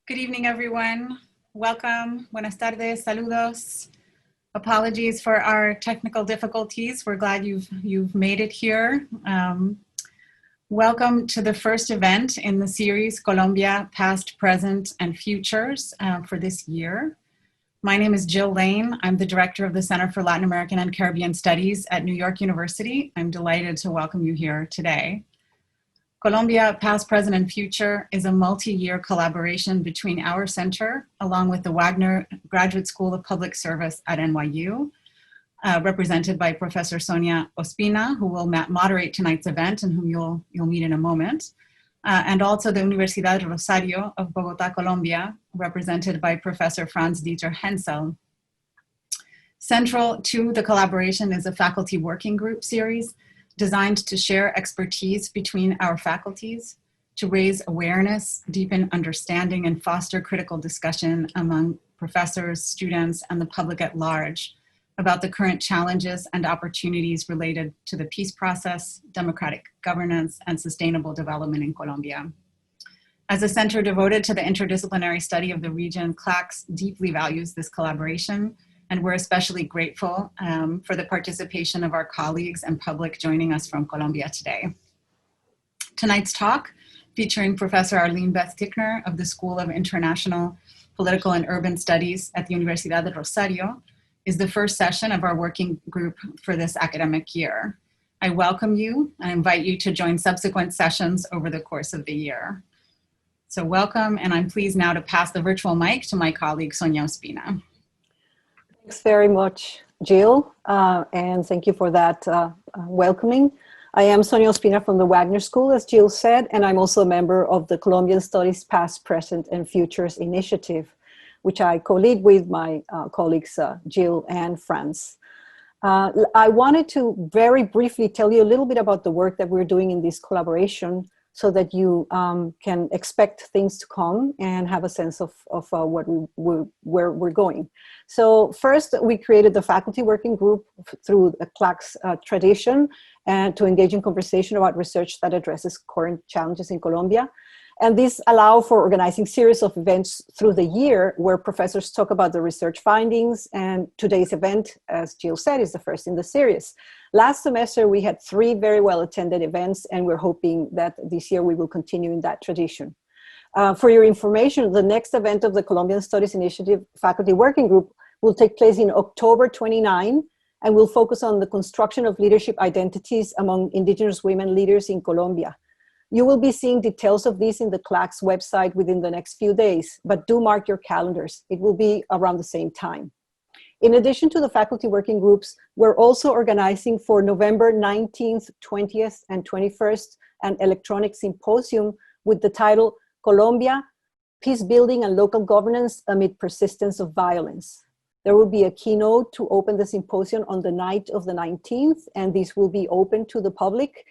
Good evening, everyone. Welcome. Buenas tardes. Saludos. Apologies for our technical difficulties. We're glad you've made it here. Welcome to the first event in the series Colombia, Past, Present, and Futures for this year. My name is Jill Lane. I'm the director of the Center for Latin American and Caribbean Studies at New York University. I'm delighted to welcome you here today. Colombia, Past, Present, and Future is a multi-year collaboration between our center, along with the Wagner Graduate School of Public Service at NYU, represented by Professor Sonia Ospina, who will moderate tonight's event and whom you'll meet in a moment, and also the Universidad Rosario of Bogotá, Colombia, represented by Professor Franz Dieter Hensel. Central to the collaboration is a faculty working group series designed to share expertise between our faculties, to raise awareness, deepen understanding, and foster critical discussion among professors, students, and the public at large about the current challenges and opportunities related to the peace process, democratic governance, and sustainable development in Colombia. As a center devoted to the interdisciplinary study of the region, CLACS deeply values this collaboration, and we're especially grateful for the participation of our colleagues and public joining us from Colombia today. Tonight's talk, featuring Professor Arlene Tickner of the School of International, Political, and Urban Studies at the Universidad de Rosario, is the first session of our working group for this academic year. I welcome you and invite you to join subsequent sessions over the course of the year. So welcome, and I'm pleased now to pass the virtual mic to my colleague, Sonia Ospina. Thanks very much, Jill, and thank you for that welcoming. I am Sonia Ospina from the Wagner School, as Jill said, and I'm also a member of the Colombian Studies Past, Present, and Futures Initiative, which I co-lead with my colleagues Jill and Franz. I wanted to very briefly tell you a little bit about the work that we're doing in this collaboration so that you can expect things to come and have a sense of where we're going. So first, we created the faculty working group through the CLACS tradition and to engage in conversation about research that addresses current challenges in Colombia. And this allows for organizing series of events through the year where professors talk about the research findings, and today's event, as Jill said, is the first in the series. Last semester, we had 3 very well-attended events, and we're hoping that this year we will continue in that tradition. For your information, the next event of the Colombian Studies Initiative Faculty Working Group will take place in October 29, and will focus on the construction of leadership identities among indigenous women leaders in Colombia. You will be seeing details of this in the CLACS website within the next few days, but do mark your calendars. It will be around the same time. In addition to the faculty working groups, we're also organizing for November 19th, 20th, and 21st an electronic symposium with the title Colombia, Peacebuilding and Local Governance Amid Persistence of Violence. There will be a keynote to open the symposium on the night of the 19th, and this will be open to the public.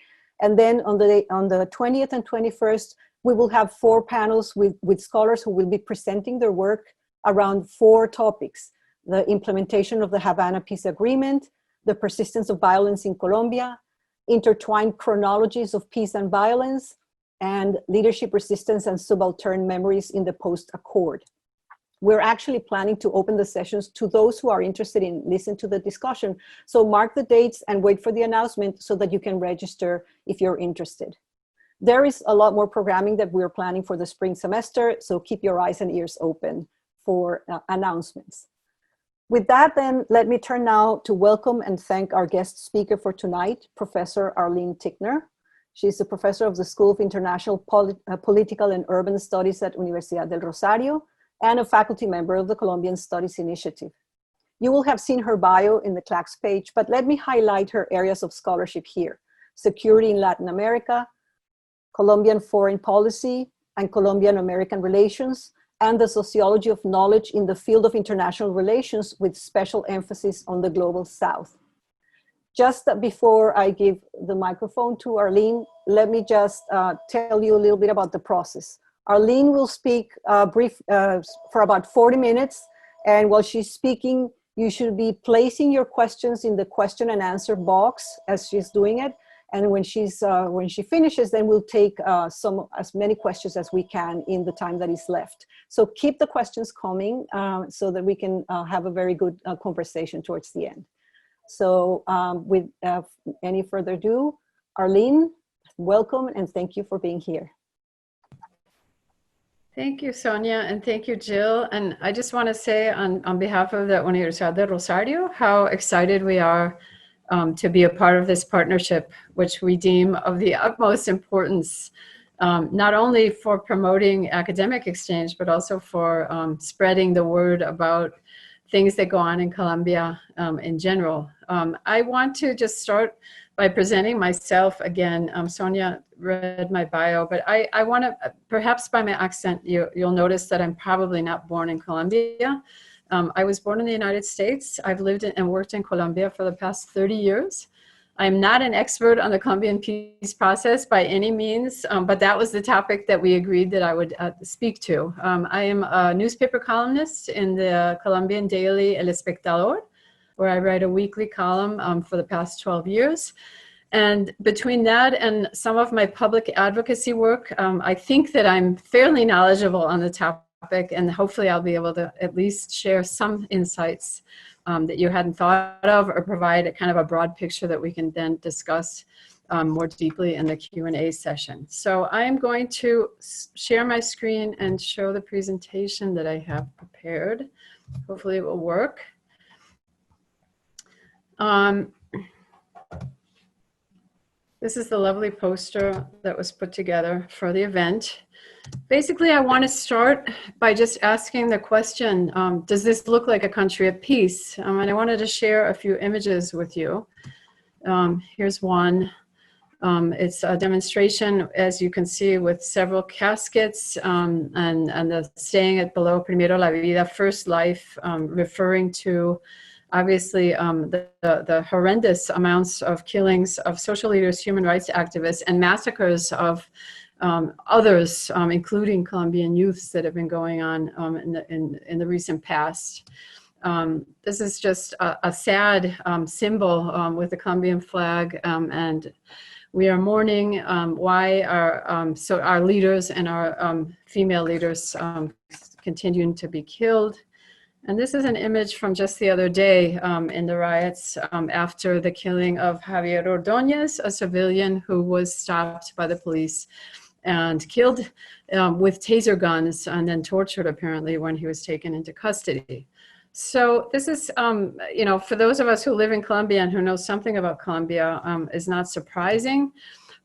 And then on the 20th and 21st, we will have 4 panels with scholars who will be presenting their work around 4 topics: the implementation of the Havana Peace Agreement, the persistence of violence in Colombia, intertwined chronologies of peace and violence, and leadership resistance and subaltern memories in the post-accord. We're actually planning to open the sessions to those who are interested in listening to the discussion. So mark the dates and wait for the announcement so that you can register if you're interested. There is a lot more programming that we're planning for the spring semester, so keep your eyes and ears open for announcements. With that, then, let me turn now to welcome and thank our guest speaker for tonight, Professor Arlene Tickner. She's a professor of the School of International Political and Urban Studies at Universidad del Rosario, and a faculty member of the Colombian Studies Initiative. You will have seen her bio in the CLACS page, but let me highlight her areas of scholarship here: security in Latin America, Colombian foreign policy, and Colombian American relations, and the sociology of knowledge in the field of international relations with special emphasis on the global South. Just before I give the microphone to Arlene, let me just tell you a little bit about the process. Arlene will speak for about 40 minutes, and while she's speaking, you should be placing your questions in the question and answer box as she's doing it, And when she finishes, then we'll take as many questions as we can in the time that is left. So keep the questions coming so that we can have a very good conversation towards the end. So with any further ado, Arlene, welcome and thank you for being here. Thank you, Sonia, and thank you, Jill. And I just want to say on behalf of the Universidad de Rosario, how excited we are to be a part of this partnership, which we deem of the utmost importance, not only for promoting academic exchange, but also for spreading the word about things that go on in Colombia in general. I want to just start by presenting myself again. Sonia read my bio, but I want to, perhaps by my accent, you'll notice that I'm probably not born in Colombia. I was born in the United States. I've lived and worked in Colombia for the past 30 years. I'm not an expert on the Colombian peace process by any means, but that was the topic that we agreed that I would speak to. I am a newspaper columnist in the Colombian daily El Espectador, where I write a weekly column for the past 12 years. And between that and some of my public advocacy work, I think that I'm fairly knowledgeable on the topic, and hopefully I'll be able to at least share some insights that you hadn't thought of, or provide a kind of a broad picture that we can then discuss more deeply in the Q&A session. So I am going to share my screen and show the presentation that I have prepared. Hopefully it will work. This is the lovely poster that was put together for the event. Basically, I want to start by just asking the question, does this look like a country at peace? And I wanted to share a few images with you. Here's one. It's a demonstration, as you can see, with several caskets and the saying it below, primero la vida, first life, referring to obviously the horrendous amounts of killings of social leaders, human rights activists, and massacres of others, including Colombian youths, that have been going on in the recent past. This is just a sad symbol with the Colombian flag, and we are mourning why our leaders and our female leaders continuing to be killed. And this is an image from just the other day in the riots after the killing of Javier Ordóñez, a civilian who was stopped by the police and killed with taser guns and then tortured apparently when he was taken into custody. So this is, you know, for those of us who live in Colombia and who know something about Colombia, is not surprising.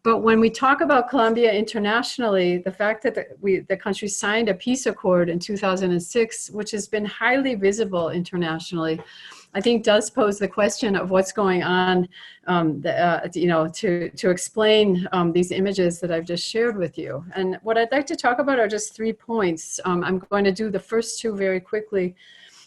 But when we talk about Colombia internationally, the fact that the country signed a peace accord in 2006, which has been highly visible internationally, I think does pose the question of what's going on, you know, to explain these images that I've just shared with you. And what I'd like to talk about are just 3 points. I'm going to do the first 2 very quickly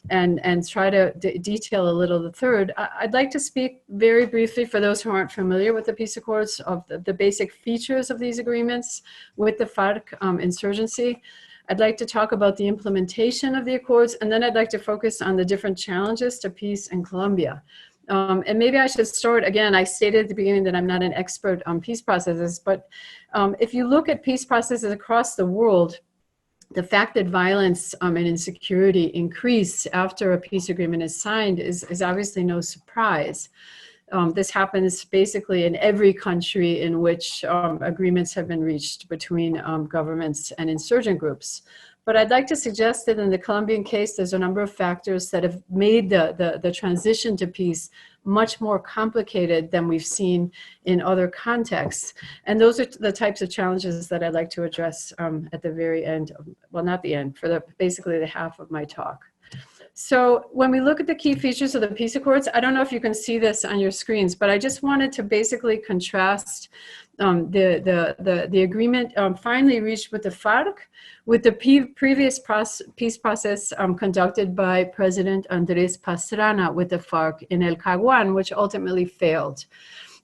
and try to detail a little the third. I'd like to speak very briefly, for those who aren't familiar with the peace accords, of the basic features of these agreements with the FARC insurgency. I'd like to talk about the implementation of the accords, and then I'd like to focus on the different challenges to peace in Colombia. And maybe I should start, again, I stated at the beginning that I'm not an expert on peace processes, but if you look at peace processes across the world, the fact that violence and insecurity increase after a peace agreement is signed is obviously no surprise. This happens basically in every country in which agreements have been reached between governments and insurgent groups. But I'd like to suggest that in the Colombian case, there's a number of factors that have made the transition to peace much more complicated than we've seen in other contexts. And those are the types of challenges that I'd like to address at the very end, well, not the end, for basically the half of my talk. So when we look at the key features of the peace accords, I don't know if you can see this on your screens, but I just wanted to basically contrast the agreement finally reached with the FARC with the previous peace process conducted by President Andrés Pastrana with the FARC in El Caguán, which ultimately failed.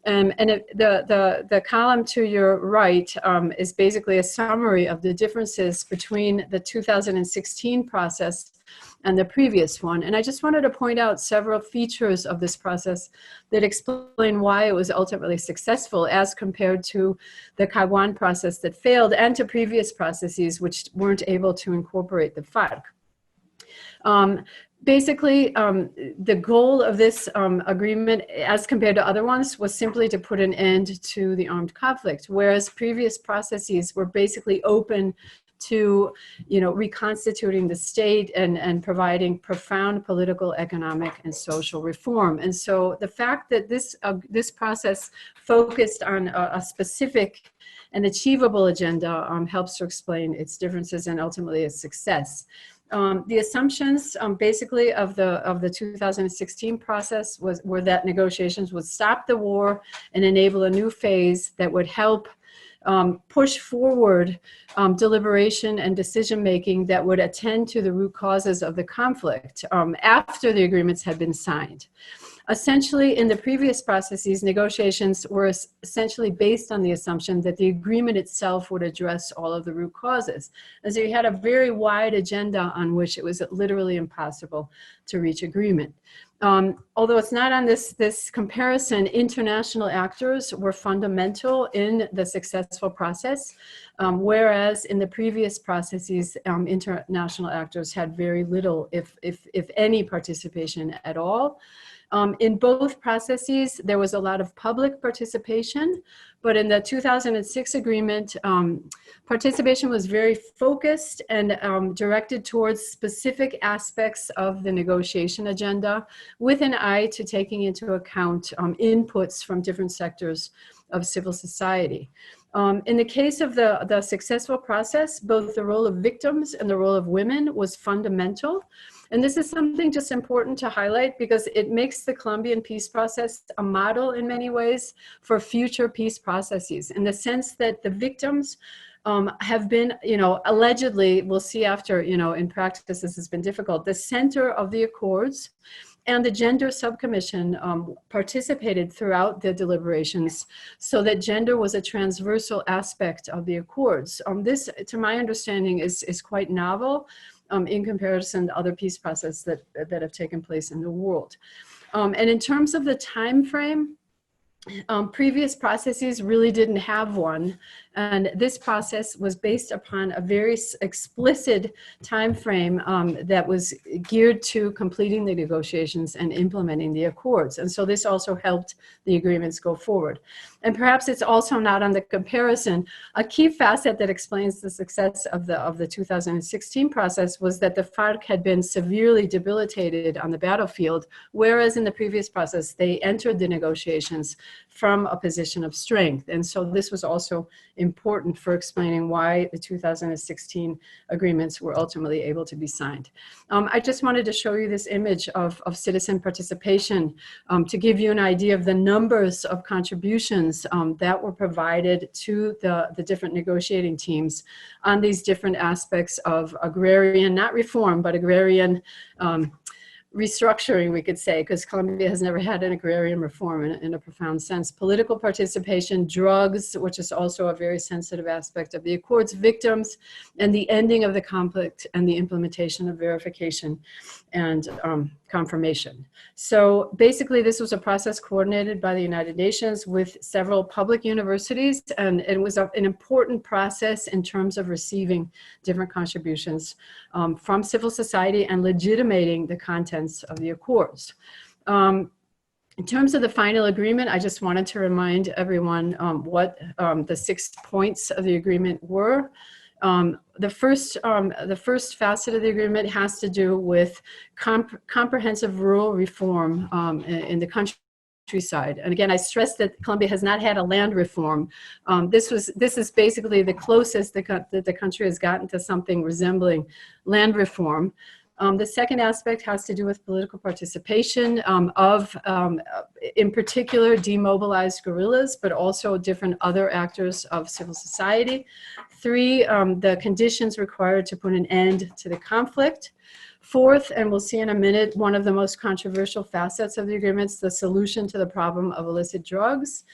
The column to your right is basically a summary of the differences between the 2016 process and the previous one. And I just wanted to point out several features of this process that explain why it was ultimately successful as compared to the Caguán process that failed and to previous processes which weren't able to incorporate the FARC. Basically, the goal of this agreement, as compared to other ones, was simply to put an end to the armed conflict, whereas previous processes were basically open to, reconstituting the state and providing profound political, economic, and social reform. And so the fact that this process focused on a specific and achievable agenda helps to explain its differences and ultimately its success. The assumptions basically of the 2016 process were that negotiations would stop the war and enable a new phase that would help push forward deliberation and decision-making that would attend to the root causes of the conflict after the agreements had been signed. Essentially, in the previous processes, negotiations were essentially based on the assumption that the agreement itself would address all of the root causes. And so you had a very wide agenda on which it was literally impossible to reach agreement. Although it's not on this comparison, international actors were fundamental in the successful process, whereas in the previous processes, international actors had very little, if any, participation at all. In both processes, there was a lot of public participation, but in the 2006 agreement, participation was very focused and directed towards specific aspects of the negotiation agenda with an eye to taking into account inputs from different sectors of civil society. In the case of the successful process, both the role of victims and the role of women was fundamental. And this is something just important to highlight because it makes the Colombian peace process a model in many ways for future peace processes, in the sense that the victims have been, allegedly, we'll see after, in practice this has been difficult, the center of the accords. And the gender subcommission participated throughout the deliberations so that gender was a transversal aspect of the accords. This, to my understanding, is quite novel in comparison to other peace processes that have taken place in the world. And in terms of the time frame, previous processes really didn't have one, and this process was based upon a very explicit time frame that was geared to completing the negotiations and implementing the accords. And so this also helped the agreements go forward. And perhaps it's also not on the comparison. A key facet that explains the success of the 2016 process was that the FARC had been severely debilitated on the battlefield, whereas in the previous process, they entered the negotiations from a position of strength. And so this was also important for explaining why the 2016 agreements were ultimately able to be signed. I just wanted to show you this image of citizen participation to give you an idea of the numbers of contributions that were provided to the different negotiating teams on these different aspects of agrarian, not reform, but agrarian restructuring, we could say, because Colombia has never had an agrarian reform in a profound sense. Political participation, drugs, which is also a very sensitive aspect of the accords, victims, and the ending of the conflict and the implementation of verification and confirmation. So basically, this was a process coordinated by the United Nations with several public universities, and it was an important process in terms of receiving different contributions from civil society and legitimating the contents of the accords. In terms of the final agreement, I just wanted to remind everyone what the 6 points of the agreement were. The first facet of the agreement has to do with comprehensive rural reform in the countryside. And again, I stress that Colombia has not had a land reform. This is basically the closest that the country has gotten to something resembling land reform. The second aspect has to do with political participation of, in particular, demobilized guerrillas, but also different other actors of civil society. 3, the conditions required to put an end to the conflict. 4th, and we'll see in a minute, one of the most controversial facets of the agreements, the solution to the problem of illicit drugs.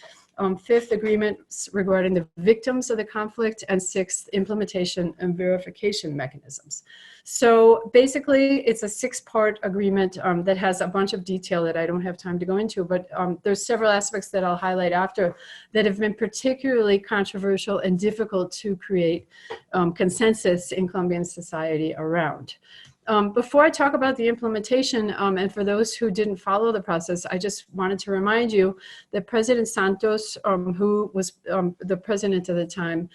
fifth, agreements regarding the victims of the conflict, and sixth, implementation and verification mechanisms. So basically, it's a six-part agreement that has a bunch of detail that I don't have time to go into, but there's several aspects that I'll highlight after that have been particularly controversial and difficult to create consensus in Colombian society around. Before I talk about the implementation, and for those who didn't follow the process, I just wanted to remind you that President Santos, who was the president at the time,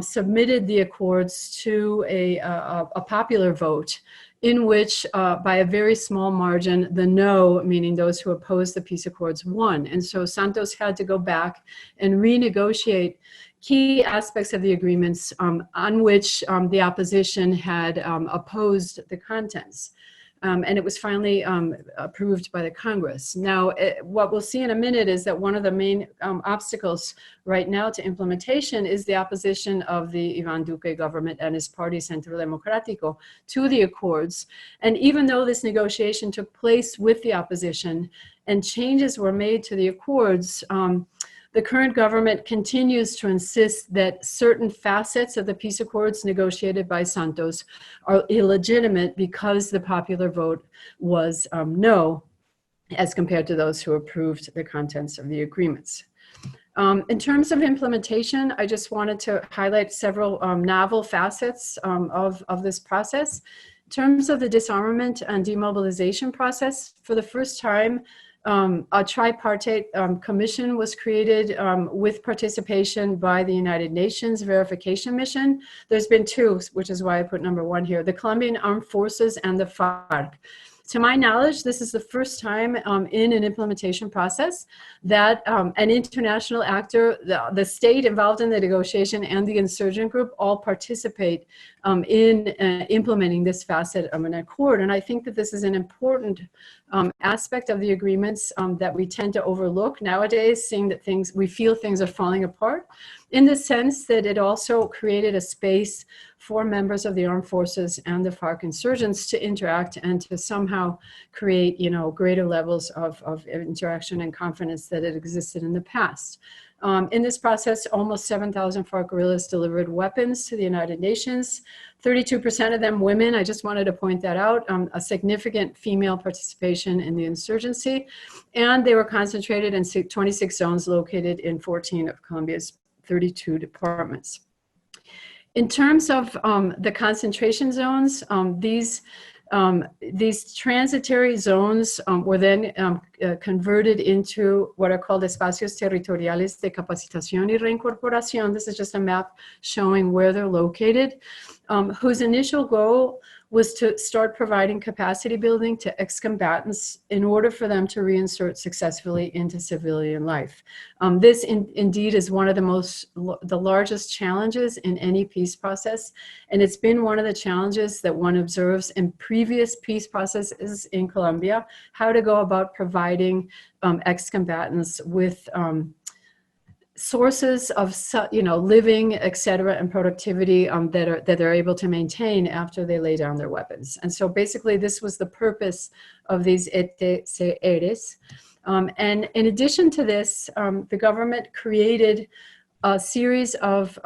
submitted the accords to a popular vote in which, by a very small margin, the no, meaning those who opposed the peace accords, won. And so Santos had to go back and renegotiate key aspects of the agreements on which the opposition had opposed the contents. And it was finally approved by the Congress. Now, what we'll see in a minute is that one of the main obstacles right now to implementation is the opposition of the Iván Duque government and his party Centro Democrático to the accords. And even though this negotiation took place with the opposition and changes were made to the accords, the current government continues to insist that certain facets of the peace accords negotiated by Santos are illegitimate because the popular vote was no, as compared to those who approved the contents of the agreements. In terms of implementation, I just wanted to highlight several novel facets of this process. In terms of the disarmament and demobilization process, for the first time, a tripartite commission was created with participation by the United Nations Verification Mission. There's been two, which is why I put number one here, the Colombian Armed Forces and the FARC. To my knowledge, this is the first time in an implementation process that an international actor, the state involved in the negotiation and the insurgent group all participate in implementing this facet of an accord. And I think that this is an important aspect of the agreements that we tend to overlook nowadays, seeing that we feel things are falling apart, in the sense that it also created a space for members of the armed forces and the FARC insurgents to interact and to somehow create, greater levels of interaction and confidence that had existed in the past. In this process, almost 7,000 FARC guerrillas delivered weapons to the United Nations, 32% of them women. I just wanted to point that out, a significant female participation in the insurgency, and they were concentrated in 26 zones located in 14 of Colombia's 32 departments. In terms of the concentration zones, these transitory zones were then converted into what are called espacios territoriales de capacitación y reincorporación. This is just a map showing where they're located, whose initial goal was to start providing capacity building to ex-combatants in order for them to reinsert successfully into civilian life. This indeed is one of the largest challenges in any peace process, and it's been one of the challenges that one observes in previous peace processes in Colombia, how to go about providing ex-combatants with sources of living, etc., and productivity that they're able to maintain after they lay down their weapons. And so basically this was the purpose of these ETCRs. And in addition to this, the government created a series of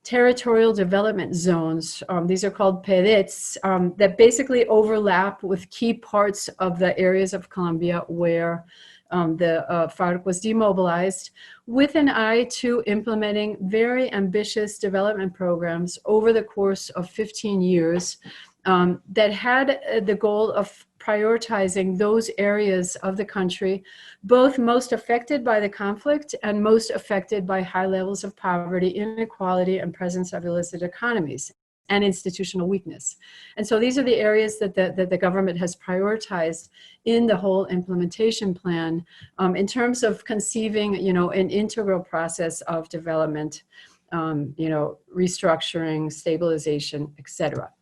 territorial development zones. These are called PDETs that basically overlap with key parts of the areas of Colombia where the FARC was demobilized, with an eye to implementing very ambitious development programs over the course of 15 years that had the goal of prioritizing those areas of the country, both most affected by the conflict and most affected by high levels of poverty, inequality, and presence of illicit economies and institutional weakness. And so these are the areas that the government has prioritized in the whole implementation plan in terms of conceiving, an integral process of development, restructuring, stabilization, etc.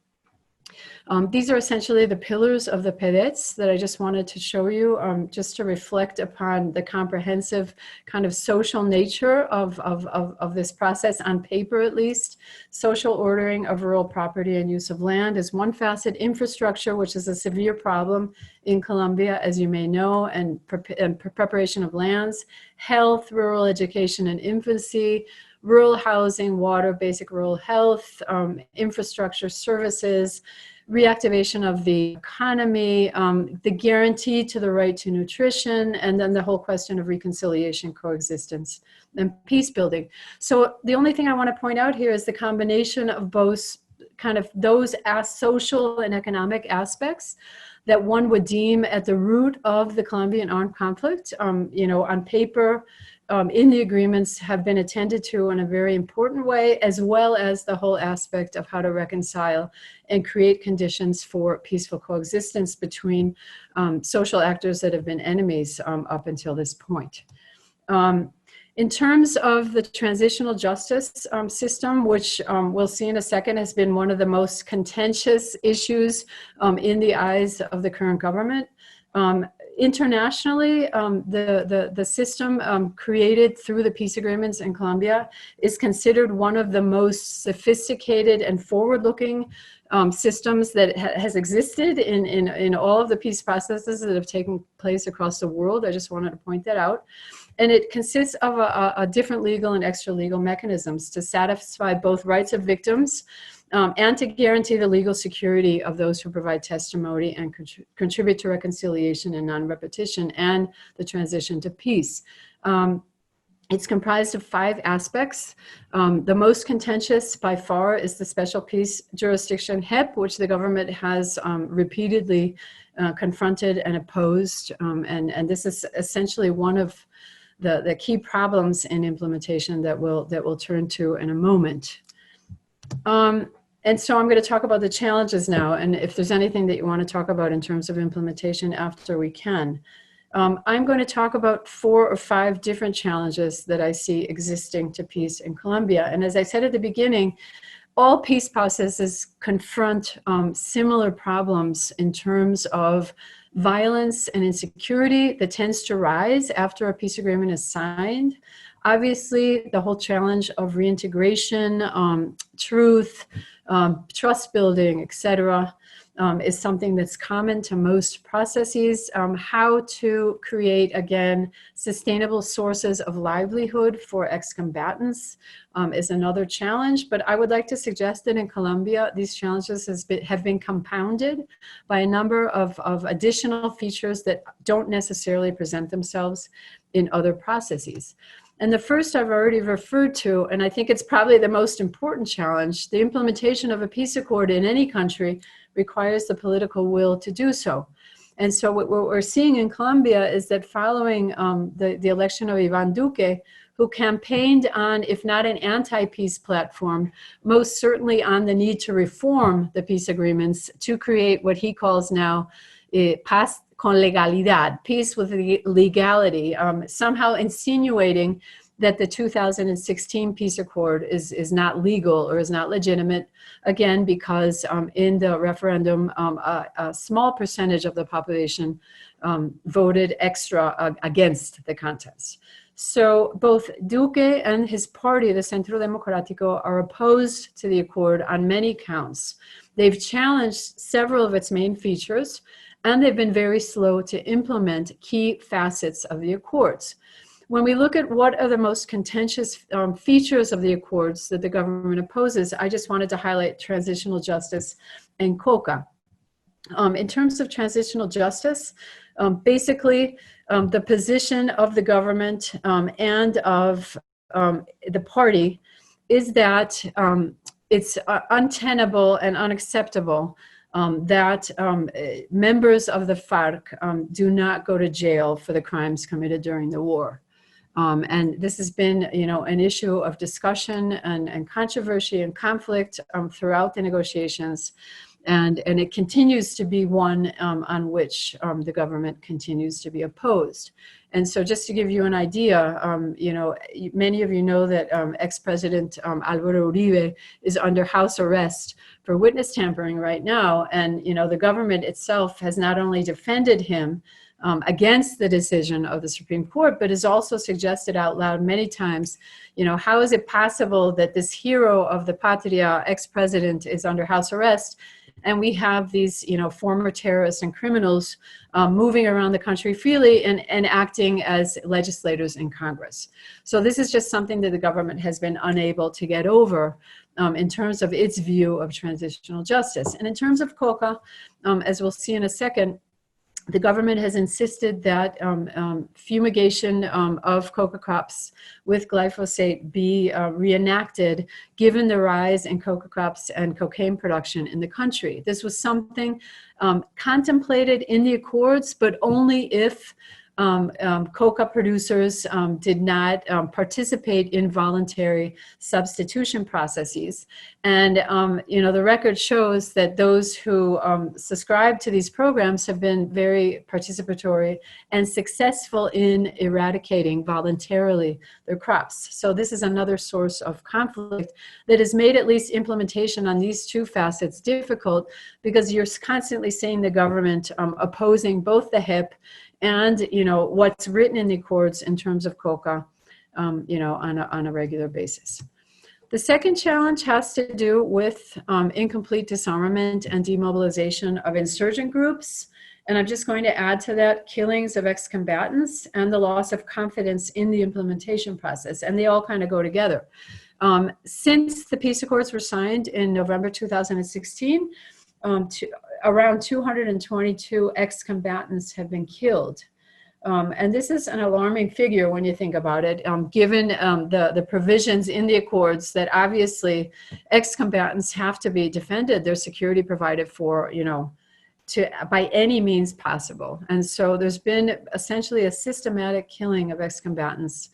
These are essentially the pillars of the PDETs that I just wanted to show you, just to reflect upon the comprehensive kind of social nature of this process, on paper at least. Social ordering of rural property and use of land is one facet. Infrastructure, which is a severe problem in Colombia, as you may know, and preparation of lands. Health, rural education and infancy, rural housing, water, basic rural health, infrastructure services, reactivation of the economy, the guarantee to the right to nutrition, and then the whole question of reconciliation, coexistence, and peace building. So the only thing I want to point out here is the combination of both kind of those social and economic aspects that one would deem at the root of the Colombian armed conflict, you know, on paper, in the agreements have been attended to in a very important way, as well as the whole aspect of how to reconcile and create conditions for peaceful coexistence between social actors that have been enemies up until this point. In terms of the transitional justice system, which we'll see in a second has been one of the most contentious issues in the eyes of the current government. Internationally, the system created through the peace agreements in Colombia is considered one of the most sophisticated and forward-looking systems that has existed in all of the peace processes that have taken place across the world. I just wanted to point that out. And it consists of a different legal and extra-legal mechanisms to satisfy both rights of victims and to guarantee the legal security of those who provide testimony and contribute to reconciliation and non-repetition and the transition to peace. It's comprised of 5 aspects. The most contentious by far is the special peace jurisdiction, HEP, which the government has repeatedly confronted and opposed. And this is essentially one of the key problems in implementation that we'll turn to in a moment. And so I'm going to talk about the challenges now, and if there's anything that you want to talk about in terms of implementation after, we can. I'm going to talk about 4 or 5 different challenges that I see existing to peace in Colombia. And as I said at the beginning, all peace processes confront similar problems in terms of violence and insecurity that tends to rise after a peace agreement is signed. Obviously, the whole challenge of reintegration, truth, trust building, etc., is something that's common to most processes. How to create, again, sustainable sources of livelihood for ex-combatants is another challenge. But I would like to suggest that in Colombia, these challenges have been compounded by a number of additional features that don't necessarily present themselves in other processes. And the first I've already referred to, and I think it's probably the most important challenge: the implementation of a peace accord in any country requires the political will to do so. And so what we're seeing in Colombia is that following the election of Iván Duque, who campaigned on, if not an anti-peace platform, most certainly on the need to reform the peace agreements to create what he calls now paz con legalidad, peace with legality, somehow insinuating that the 2016 peace accord is not legal or is not legitimate, again, because in the referendum, a small percentage of the population voted extra against the contest. So both Duque and his party, the Centro Democrático, are opposed to the accord on many counts. They've challenged several of its main features, and they've been very slow to implement key facets of the accords. When we look at what are the most contentious features of the accords that the government opposes, I just wanted to highlight transitional justice and COCA. In terms of transitional justice, basically the position of the government and of the party is that it's untenable and unacceptable that members of the FARC do not go to jail for the crimes committed during the war. And this has been, you know, an issue of discussion and controversy and conflict throughout the negotiations. And it continues to be one on which the government continues to be opposed. And so just to give you an idea, you know, many of you know that ex-president Álvaro Uribe is under house arrest for witness tampering right now. And, you know, the government itself has not only defended him against the decision of the Supreme Court, but has also suggested out loud many times, you know, how is it possible that this hero of the Patria, ex-president, is under house arrest? And we have these, you know, former terrorists and criminals moving around the country freely and acting as legislators in Congress. So this is just something that the government has been unable to get over in terms of its view of transitional justice. And in terms of coca, as we'll see in a second, the government has insisted that fumigation of coca crops with glyphosate be reenacted given the rise in coca crops and cocaine production in the country. This was something contemplated in the accords, but only if coca producers did not participate in voluntary substitution processes. And, you know, the record shows that those who subscribe to these programs have been very participatory and successful in eradicating voluntarily their crops. So this is another source of conflict that has made at least implementation on these two facets difficult, because you're constantly seeing the government opposing both the HIP and, you know, what's written in the accords in terms of coca, you know, on a regular basis. The second challenge has to do with incomplete disarmament and demobilization of insurgent groups. And I'm just going to add to that killings of ex-combatants and the loss of confidence in the implementation process. And they all kind of go together. Since the peace accords were signed in November 2016, around 222 ex-combatants have been killed. And this is an alarming figure when you think about it, given the provisions in the accords that obviously ex-combatants have to be defended, their security provided for, you know, by any means possible. And so there's been essentially a systematic killing of ex-combatants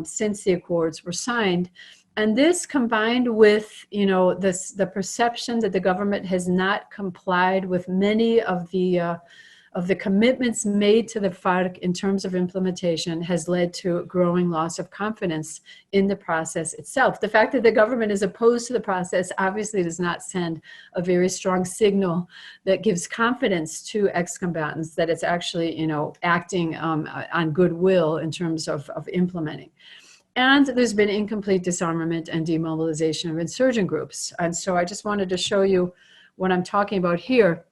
since the accords were signed. And this, combined with, you know, the perception that the government has not complied with many of the commitments made to the FARC in terms of implementation, has led to a growing loss of confidence in the process itself. The fact that the government is opposed to the process obviously does not send a very strong signal that gives confidence to ex-combatants that it's actually, you know, acting on goodwill in terms of implementing. And there's been incomplete disarmament and demobilization of insurgent groups. And so I just wanted to show you what I'm talking about here.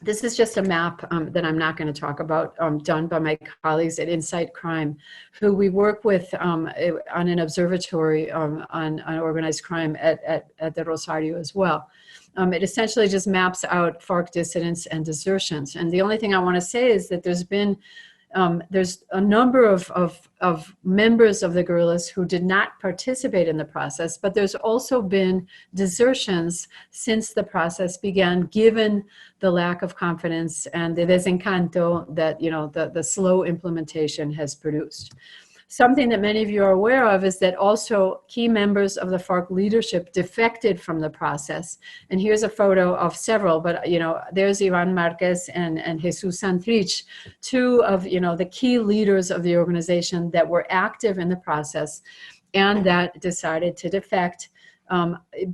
This is just a map that I'm not going to talk about, done by my colleagues at Insight Crime, who we work with on an observatory on organized crime at the Rosario as well. It essentially just maps out FARC dissidents and desertions. And the only thing I want to say is that there's a number of members of the guerrillas who did not participate in the process, but there's also been desertions since the process began, given the lack of confidence and the desencanto that, you know, the slow implementation has produced. Something that many of you are aware of is that also key members of the FARC leadership defected from the process. And here's a photo of several, but, you know, there's Ivan Marquez and Jesus Santrich, two of, you know, the key leaders of the organization that were active in the process and that decided to defect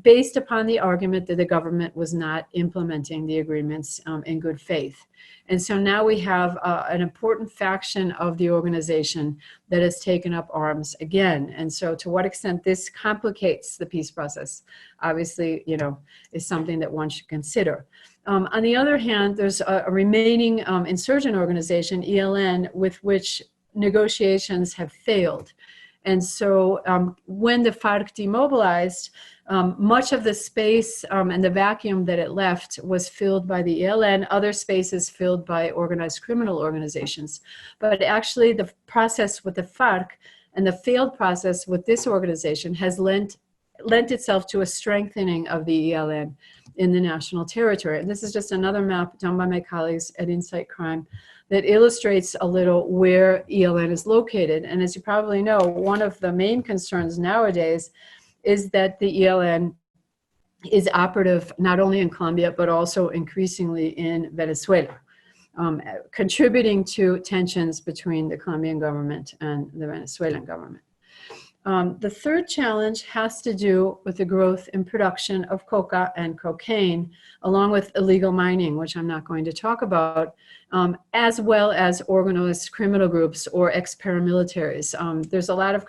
based upon the argument that the government was not implementing the agreements in good faith. And so now we have an important faction of the organization that has taken up arms again. And so to what extent this complicates the peace process, obviously, you know, is something that one should consider. On the other hand, there's a remaining insurgent organization, ELN, with which negotiations have failed. And so when the FARC demobilized, much of the space and the vacuum that it left was filled by the ELN, other spaces filled by organized criminal organizations. But actually the process with the FARC and the failed process with this organization has lent itself to a strengthening of the ELN in the national territory. And this is just another map done by my colleagues at Insight Crime that illustrates a little where ELN is located. And as you probably know, one of the main concerns nowadays is that the ELN is operative not only in Colombia, but also increasingly in Venezuela, contributing to tensions between the Colombian government and the Venezuelan government. The third challenge has to do with the growth in production of coca and cocaine, along with illegal mining, which I'm not going to talk about, as well as organized criminal groups or ex-paramilitaries. There's a lot of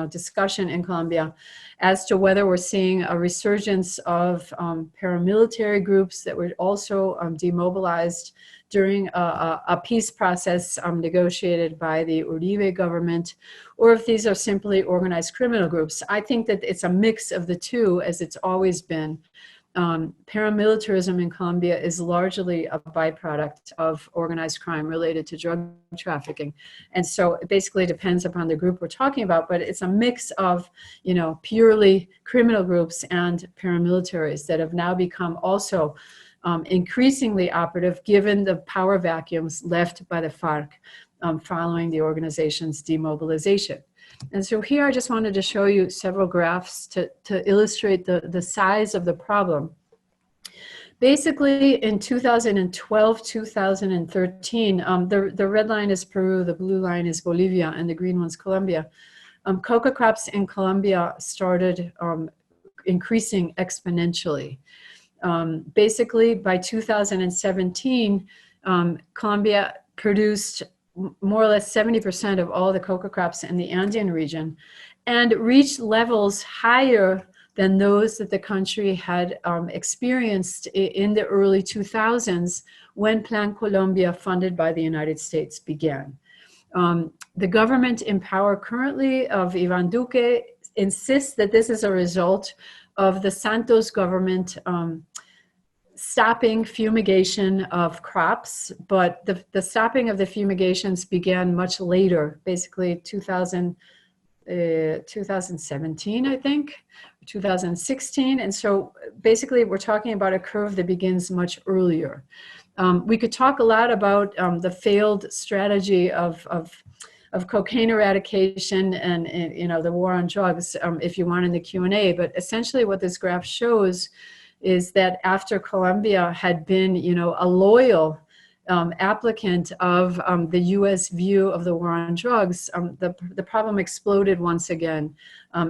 discussion in Colombia as to whether we're seeing a resurgence of paramilitary groups that were also demobilized during a peace process negotiated by the Uribe government, or if these are simply organized criminal groups. I think that it's a mix of the two, as it's always been. Paramilitarism in Colombia is largely a byproduct of organized crime related to drug trafficking. And so it basically depends upon the group we're talking about, but it's a mix of, purely criminal groups and paramilitaries that have now become also increasingly operative given the power vacuums left by the FARC following the organization's demobilization. And so here I just wanted to show you several graphs to illustrate the size of the problem. Basically, in 2012, 2013, the red line is Peru, the blue line is Bolivia, and the green one's Colombia. Coca crops in Colombia started increasing exponentially. Basically, by 2017, Colombia produced more or less 70% of all the coca crops in the Andean region and reached levels higher than those that the country had experienced in the early 2000s when Plan Colombia, funded by the United States, began. The government in power currently of Iván Duque insists that this is a result of the Santos government stopping fumigation of crops, but the stopping of the fumigations began much later, basically 2017, I think, 2016. And so basically we're talking about a curve that begins much earlier. We could talk a lot about the failed strategy of cocaine eradication and the war on drugs, if you want in the Q&A, but essentially what this graph shows is that after Colombia had been, a loyal applicant of the U.S. view of the war on drugs, the problem exploded once again,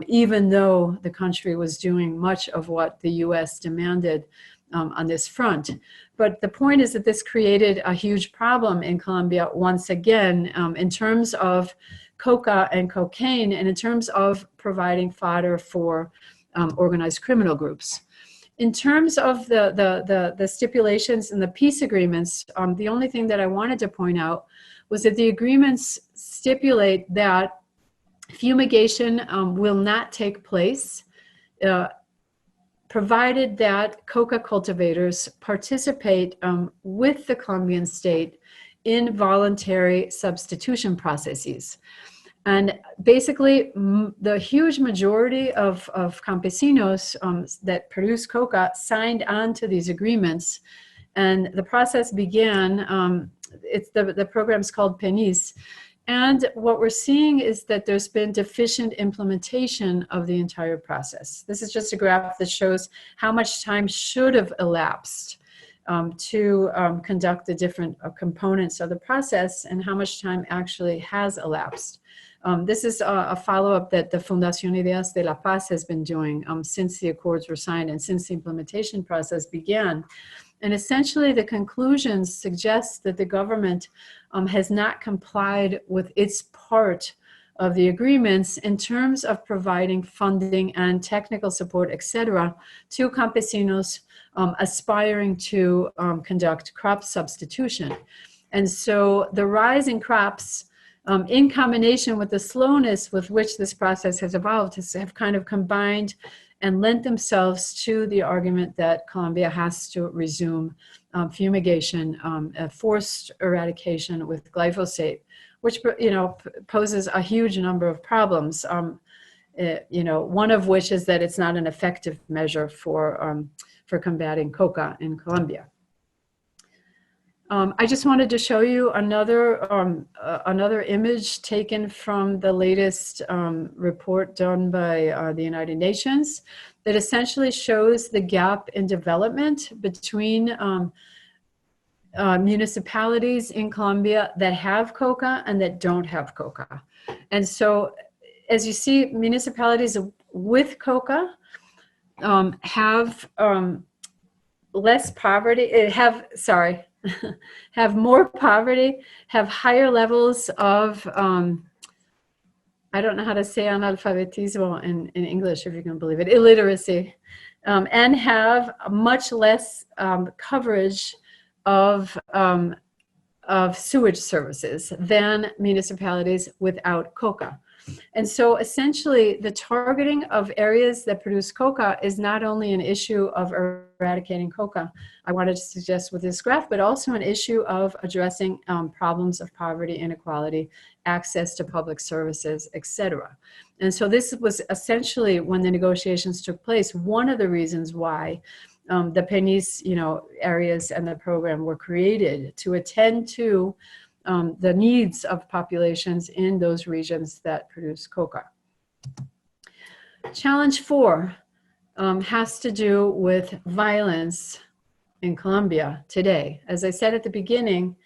even though the country was doing much of what the U.S. demanded on this front. But the point is that this created a huge problem in Colombia once again in terms of coca and cocaine and in terms of providing fodder for organized criminal groups. In terms of the stipulations in the peace agreements, the only thing that I wanted to point out was that the agreements stipulate that fumigation will not take place provided that coca cultivators participate with the Colombian state in voluntary substitution processes. And basically, the huge majority of campesinos that produce coca signed on to these agreements. And the process began, the program's called PENIS. And what we're seeing is that there's been deficient implementation of the entire process. This is just a graph that shows how much time should have elapsed to conduct the different components of the process and how much time actually has elapsed. This is a follow-up that the Fundación Ideas de la Paz has been doing since the accords were signed and since the implementation process began. And essentially the conclusions suggest that the government has not complied with its part of the agreements in terms of providing funding and technical support, etc., to campesinos aspiring to conduct crop substitution. And so the rise in crops in combination with the slowness with which this process has evolved have kind of combined and lent themselves to the argument that Colombia has to resume fumigation, forced eradication with glyphosate, which poses a huge number of problems. One of which is that it's not an effective measure for combating coca in Colombia. I just wanted to show you another image taken from the latest report done by the United Nations that essentially shows the gap in development between municipalities in Colombia that have coca and that don't have coca. And so, as you see, municipalities with coca have less poverty, have more poverty, have higher levels of, I don't know how to say analfabetismo in English, if you can believe it, illiteracy, and have much less coverage of sewage services than municipalities without coca. And so essentially the targeting of areas that produce coca is not only an issue of eradicating coca, I wanted to suggest with this graph, but also an issue of addressing problems of poverty, inequality, access to public services, etc. And so this was essentially, when the negotiations took place, one of the reasons why the PENIS, areas and the program were created to attend to the needs of populations in those regions that produce coca. Challenge 4 has to do with violence in Colombia today. As I said at the beginning,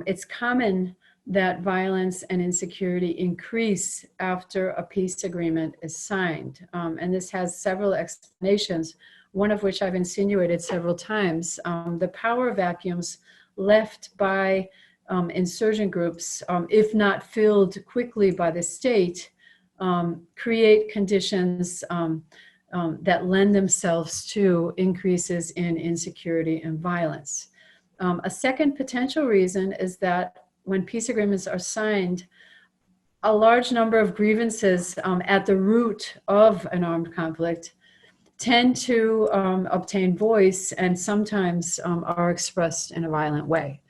it's common that violence and insecurity increase after a peace agreement is signed. And this has several explanations, one of which I've insinuated several times. The power vacuums left by insurgent groups, if not filled quickly by the state, create conditions that lend themselves to increases in insecurity and violence. A second potential reason is that when peace agreements are signed, a large number of grievances at the root of an armed conflict tend to obtain voice and sometimes are expressed in a violent way.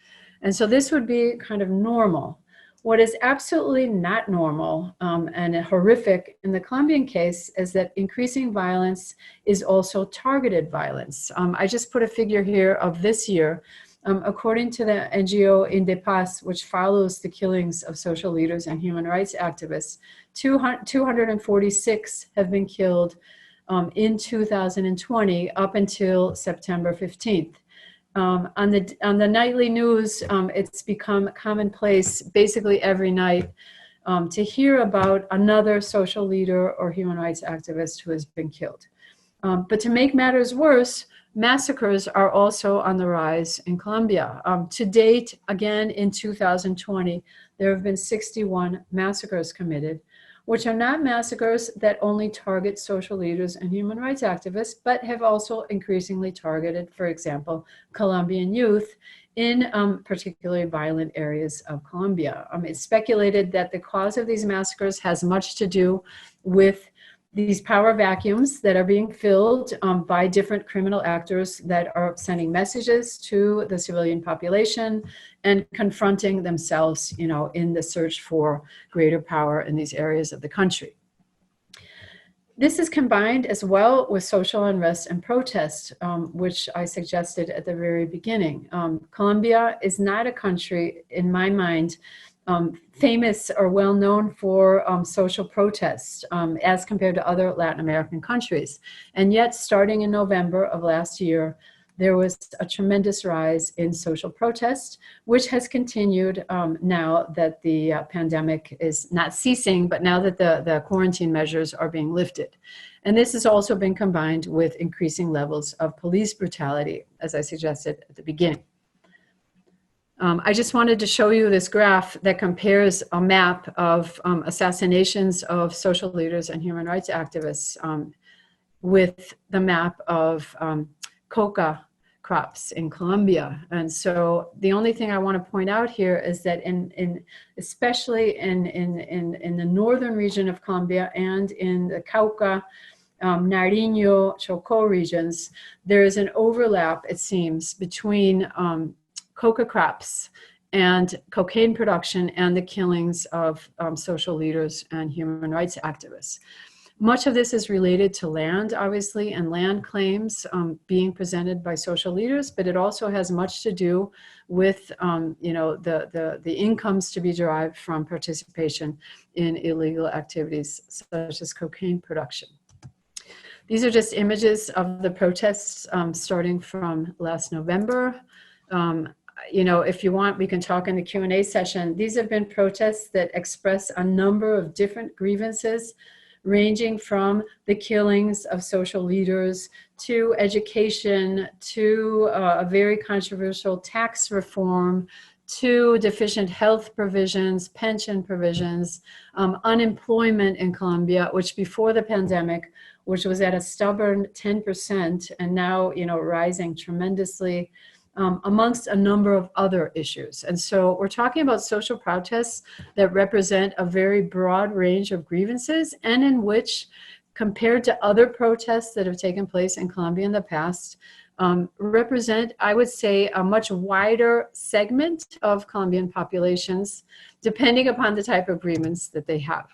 And so this would be kind of normal. What is absolutely not normal and horrific in the Colombian case is that increasing violence is also targeted violence. I just put a figure here of this year. According to the NGO Indepaz, which follows the killings of social leaders and human rights activists, 246 have been killed in 2020 up until September 15th. On the nightly news, it's become commonplace basically every night to hear about another social leader or human rights activist who has been killed. But to make matters worse, massacres are also on the rise in Colombia. To date, again in 2020, there have been 61 massacres committed, which are not massacres that only target social leaders and human rights activists, but have also increasingly targeted, for example, Colombian youth in particularly violent areas of Colombia. It's speculated that the cause of these massacres has much to do with these power vacuums that are being filled by different criminal actors that are sending messages to the civilian population and confronting themselves, in the search for greater power in these areas of the country. This is combined as well with social unrest and protest, which I suggested at the very beginning. Colombia is not a country, in my mind, famous or well known for social protests as compared to other Latin American countries. And yet, starting in November of last year, there was a tremendous rise in social protest, which has continued now that the pandemic is not ceasing, but now that the quarantine measures are being lifted. And this has also been combined with increasing levels of police brutality, as I suggested at the beginning. I just wanted to show you this graph that compares a map of assassinations of social leaders and human rights activists with the map of coca crops in Colombia. And so the only thing I want to point out here is that especially in the northern region of Colombia and in the Cauca, Nariño, Chocó regions, there is an overlap, it seems, between coca crops and cocaine production and the killings of social leaders and human rights activists. Much of this is related to land, obviously, and land claims being presented by social leaders, but it also has much to do with, the incomes to be derived from participation in illegal activities such as cocaine production. These are just images of the protests starting from last November. If you want, we can talk in the Q&A session. These have been protests that express a number of different grievances, ranging from the killings of social leaders to education, to a very controversial tax reform, to deficient health provisions, pension provisions, unemployment in Colombia, which before the pandemic, which was at a stubborn 10% and now, rising tremendously, amongst a number of other issues. And so we're talking about social protests that represent a very broad range of grievances, and in which, compared to other protests that have taken place in Colombia in the past, represent, I would say, a much wider segment of Colombian populations, depending upon the type of grievance that they have.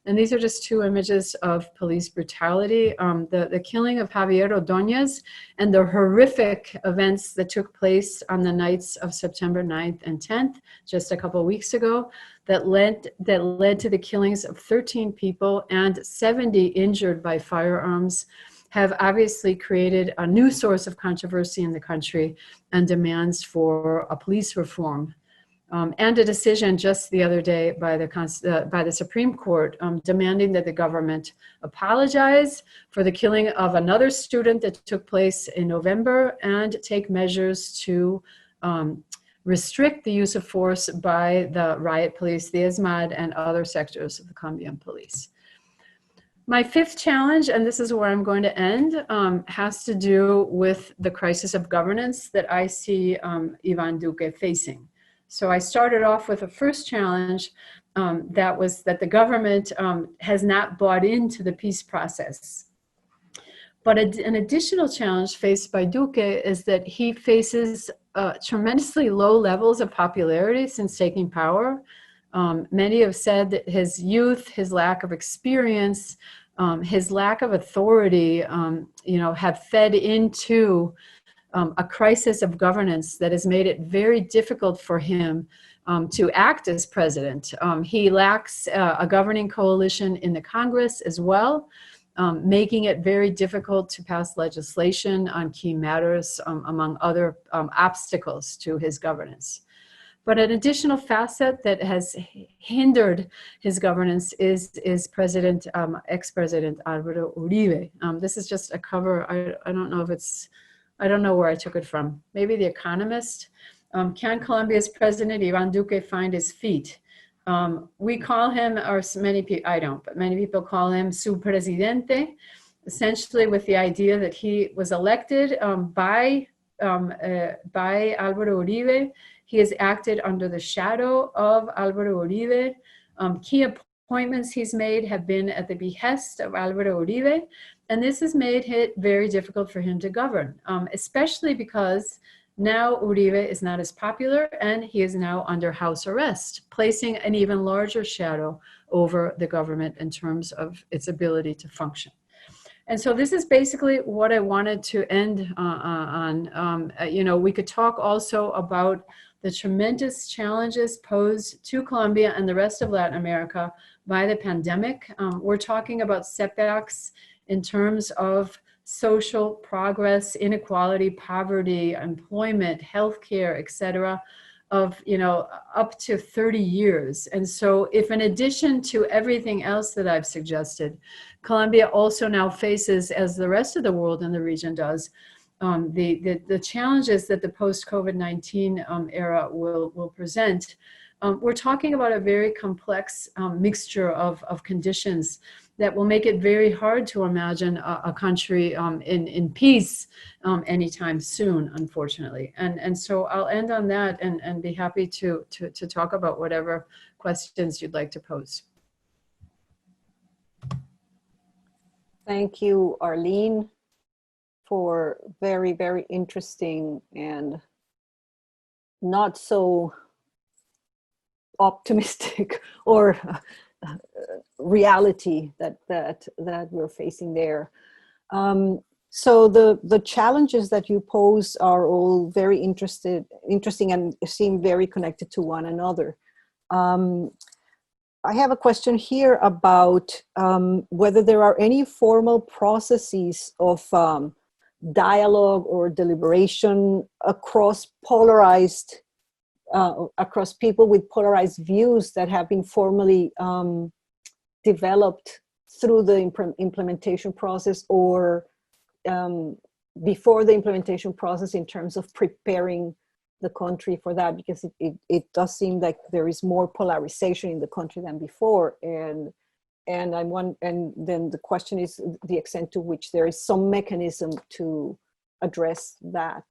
And these are just two images of police brutality. The killing of Javier Ordóñez and the horrific events that took place on the nights of September 9th and 10th, just a couple of weeks ago, that led to the killings of 13 people and 70 injured by firearms, have obviously created a new source of controversy in the country and demands for a police reform. And a decision just the other day by the Supreme Court demanding that the government apologize for the killing of another student that took place in November and take measures to restrict the use of force by the riot police, the ESMAD, and other sectors of the Colombian police. My fifth challenge, and this is where I'm going to end, has to do with the crisis of governance that I see Iván Duque facing. So I started off with a first challenge that was that the government has not bought into the peace process. But an additional challenge faced by Duque is that he faces tremendously low levels of popularity since taking power. Many have said that his youth, his lack of experience, his lack of authority, have fed into a crisis of governance that has made it very difficult for him to act as president. He lacks a governing coalition in the Congress as well, making it very difficult to pass legislation on key matters, among other obstacles to his governance. But an additional facet that has hindered his governance is ex-president Álvaro Uribe. This is just a cover. I don't know if it's, I don't know where I took it from. Maybe The Economist. Can Colombia's president Iván Duque find his feet? We call him, or many people, I don't, but many people call him su presidente, essentially with the idea that he was elected by Álvaro Uribe. He has acted under the shadow of Álvaro Uribe. Key appointments he's made have been at the behest of Álvaro Uribe, and this has made it very difficult for him to govern, especially because now Uribe is not as popular and he is now under house arrest, placing an even larger shadow over the government in terms of its ability to function. And so this is basically what I wanted to end on. We could talk also about the tremendous challenges posed to Colombia and the rest of Latin America by the pandemic. We're talking about setbacks in terms of social progress, inequality, poverty, employment, healthcare, et cetera, of up to 30 years. And so if in addition to everything else that I've suggested, Colombia also now faces, as the rest of the world in the region does, the challenges that the post-COVID-19 era will present, we're talking about a very complex mixture of conditions that will make it very hard to imagine a country in peace anytime soon, unfortunately. And so I'll end on that and be happy to talk about whatever questions you'd like to pose. Thank you, Arlene, for very, very interesting and not so optimistic or reality that we're facing there. So the challenges that you pose are all very interesting and seem very connected to one another. I have a question here about whether there are any formal processes of dialogue or deliberation across polarized, across people with polarized views that have been formally developed through the implementation process or before the implementation process in terms of preparing the country for that, because it does seem like there is more polarization in the country than before, and then the question is the extent to which there is some mechanism to address that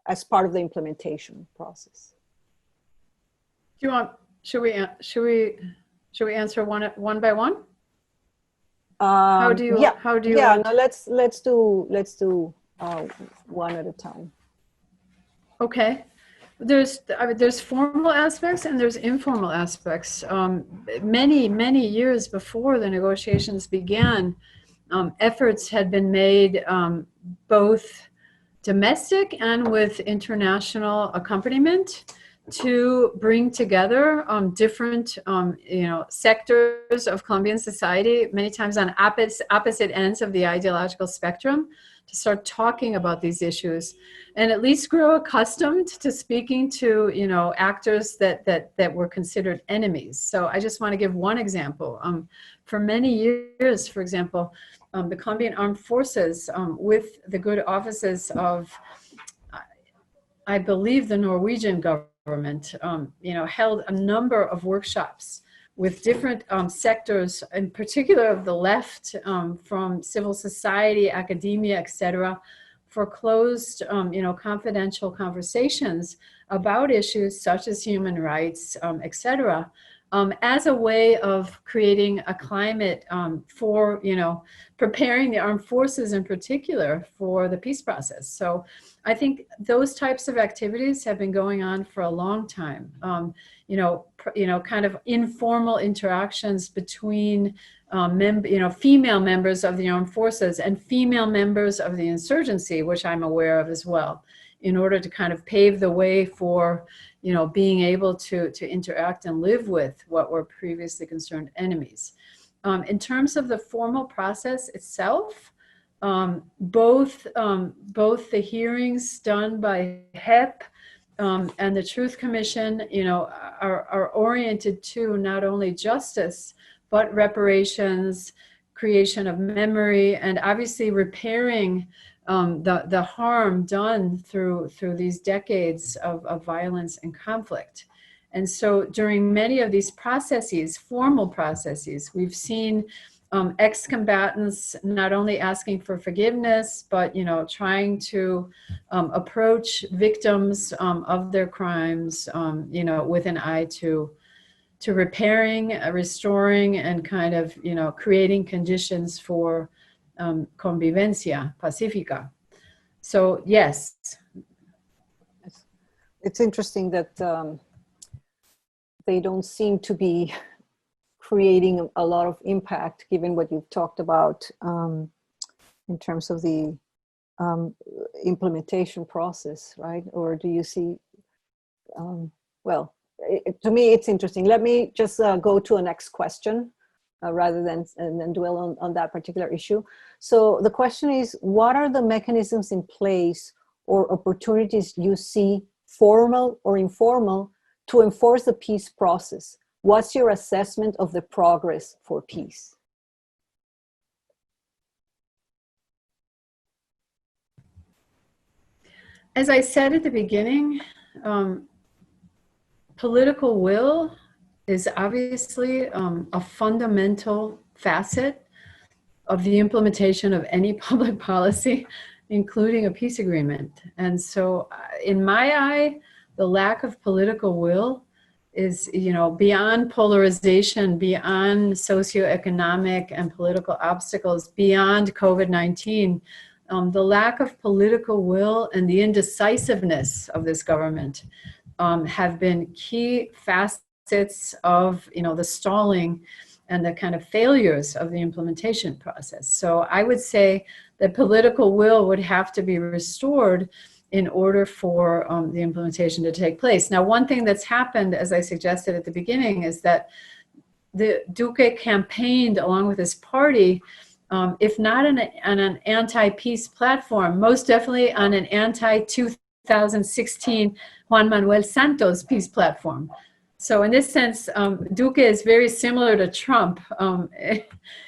as part of the implementation process. Do you want? Should we answer one by one? How do you? Yeah. How do you? Yeah. No, let's do one at a time. Okay. There's formal aspects and there's informal aspects. Many years before the negotiations began, efforts had been made both domestic and with international accompaniment to bring together different sectors of Colombian society, many times on opposite ends of the ideological spectrum, to start talking about these issues and at least grow accustomed to speaking to actors that were considered enemies. So I just want to give one example. For many years, for example, the Colombian armed forces, with the good offices of, I believe, the Norwegian government, held a number of workshops with different sectors, in particular of the left, from civil society, academia, etc., for closed, confidential conversations about issues such as human rights, etc., as a way of creating a climate for, preparing the armed forces in particular for the peace process. So I think those types of activities have been going on for a long time. Kind of informal interactions between female members of the armed forces and female members of the insurgency, which I'm aware of as well, in order to kind of pave the way for, being able to interact and live with what were previously concerned enemies. In terms of the formal process itself, both the hearings done by HEP and the Truth Commission, are oriented to not only justice, but reparations, creation of memory, and obviously repairing the harm done through these decades of violence and conflict. And so during many of these processes, formal processes, we've seen ex-combatants not only asking for forgiveness, but trying to approach victims of their crimes, with an eye to repairing, restoring, and kind of creating conditions for convivencia pacífica. So yes, it's interesting that they don't seem to be creating a lot of impact, given what you've talked about in terms of the implementation process, right? Or do you see, to me, it's interesting. Let me just go to a next question rather than dwell on that particular issue. So the question is, what are the mechanisms in place or opportunities you see, formal or informal, to enforce the peace process? What's your assessment of the progress for peace? As I said at the beginning, political will is obviously a fundamental facet of the implementation of any public policy, including a peace agreement. And so in my eye, the lack of political will is, beyond polarization, beyond socioeconomic and political obstacles, beyond COVID-19, the lack of political will and the indecisiveness of this government have been key facets deficits of, the stalling and the kind of failures of the implementation process. So I would say that political will would have to be restored in order for the implementation to take place. Now, one thing that's happened, as I suggested at the beginning, is that the Duque campaigned along with his party, if not on an anti-peace platform, most definitely on an anti-2016 Juan Manuel Santos peace platform. So in this sense, Duque is very similar to Trump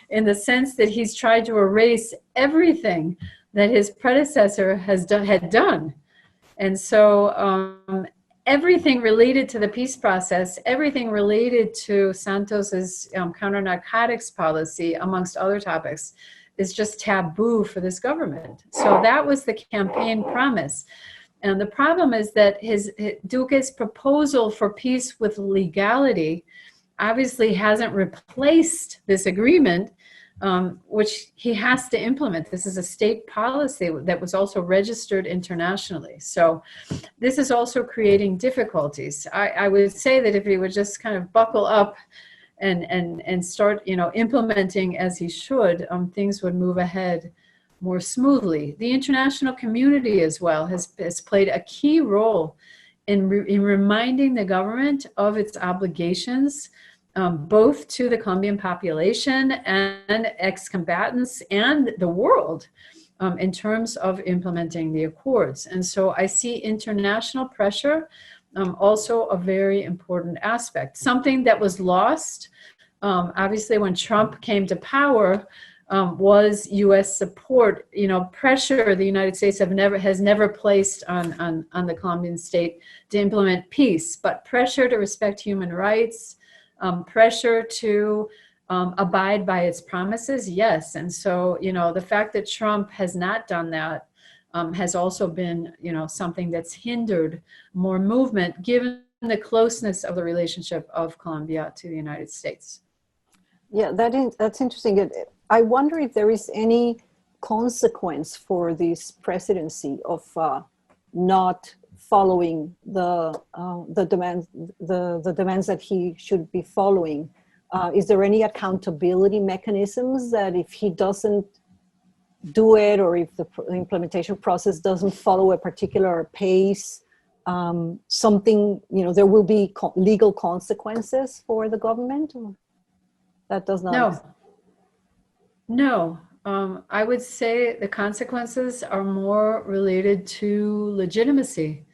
in the sense that he's tried to erase everything that his predecessor had done. And so everything related to the peace process, everything related to Santos's counter-narcotics policy, amongst other topics, is just taboo for this government. So that was the campaign promise. And the problem is that Duque's proposal for peace with legality obviously hasn't replaced this agreement, which he has to implement. This is a state policy that was also registered internationally. So this is also creating difficulties. I would say that if he would just kind of buckle up and start, implementing as he should, things would move ahead more smoothly. The international community as well has played a key role in reminding the government of its obligations, both to the Colombian population and ex-combatants and the world in terms of implementing the accords. And so I see international pressure also a very important aspect. Something that was lost, obviously, when Trump came to power, was U.S. support, pressure the United States has never placed on the Colombian state to implement peace, but pressure to respect human rights, pressure to abide by its promises, yes. And so, the fact that Trump has not done that has also been, something that's hindered more movement, given the closeness of the relationship of Colombia to the United States. Yeah, that's interesting. I wonder if there is any consequence for this presidency of not following the demands that he should be following. Is there any accountability mechanisms that if he doesn't do it, or if the implementation process doesn't follow a particular pace, something, there will be legal consequences for the government? Or that does not? No. I would say the consequences are more related to legitimacy,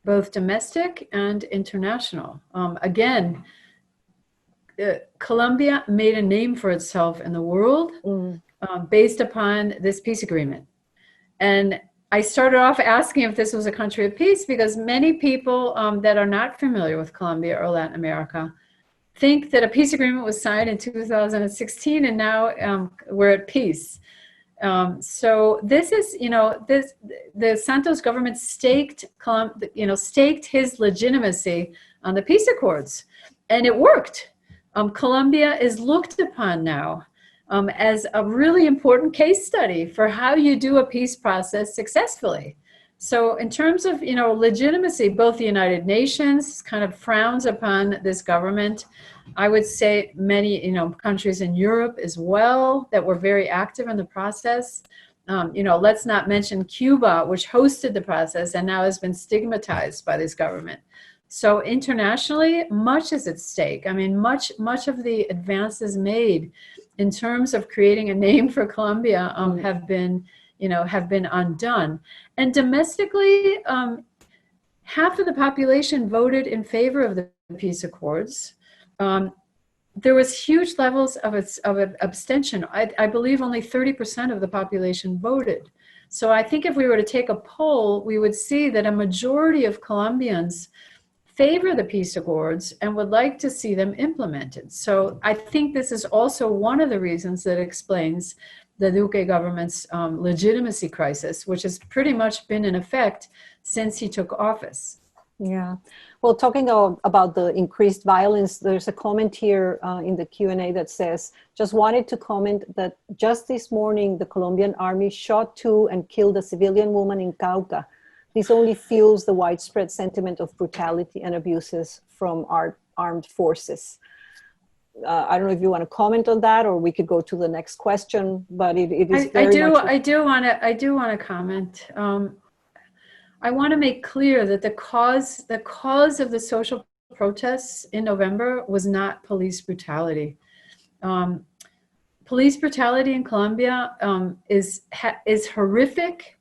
both domestic and international. Again, Colombia made a name for itself in the world based upon this peace agreement. And I started off asking if this was a country of peace because many people that are not familiar with Colombia or Latin America think that a peace agreement was signed in 2016 and now we're at peace. So this is, the Santos government staked his legitimacy on the peace accords, and it worked. Colombia is looked upon now as a really important case study for how you do a peace process successfully. So in terms of, legitimacy, both the United Nations kind of frowns upon this government. I would say many, countries in Europe as well that were very active in the process. Let's not mention Cuba, which hosted the process and now has been stigmatized by this government. So internationally, much is at stake. I mean, much of the advances made in terms of creating a name for Colombia have been undone. And domestically, half of the population voted in favor of the peace accords. There was huge levels of abstention. I believe only 30% of the population voted. So I think if we were to take a poll, we would see that a majority of Colombians favor the peace accords and would like to see them implemented. So I think this is also one of the reasons that explains the Duque government's legitimacy crisis, which has pretty much been in effect since he took office. Yeah. Well, talking about the increased violence, there's a comment here in the Q&A that says, just wanted to comment that just this morning, the Colombian army shot 2 and killed a civilian woman in Cauca. This only fuels the widespread sentiment of brutality and abuses from armed forces. I don't know if you want to comment on that, or we could go to the next question, but it is very much... I do want to comment. I want to make clear that the cause of the social protests in November was not police brutality. Police brutality in Colombia is horrific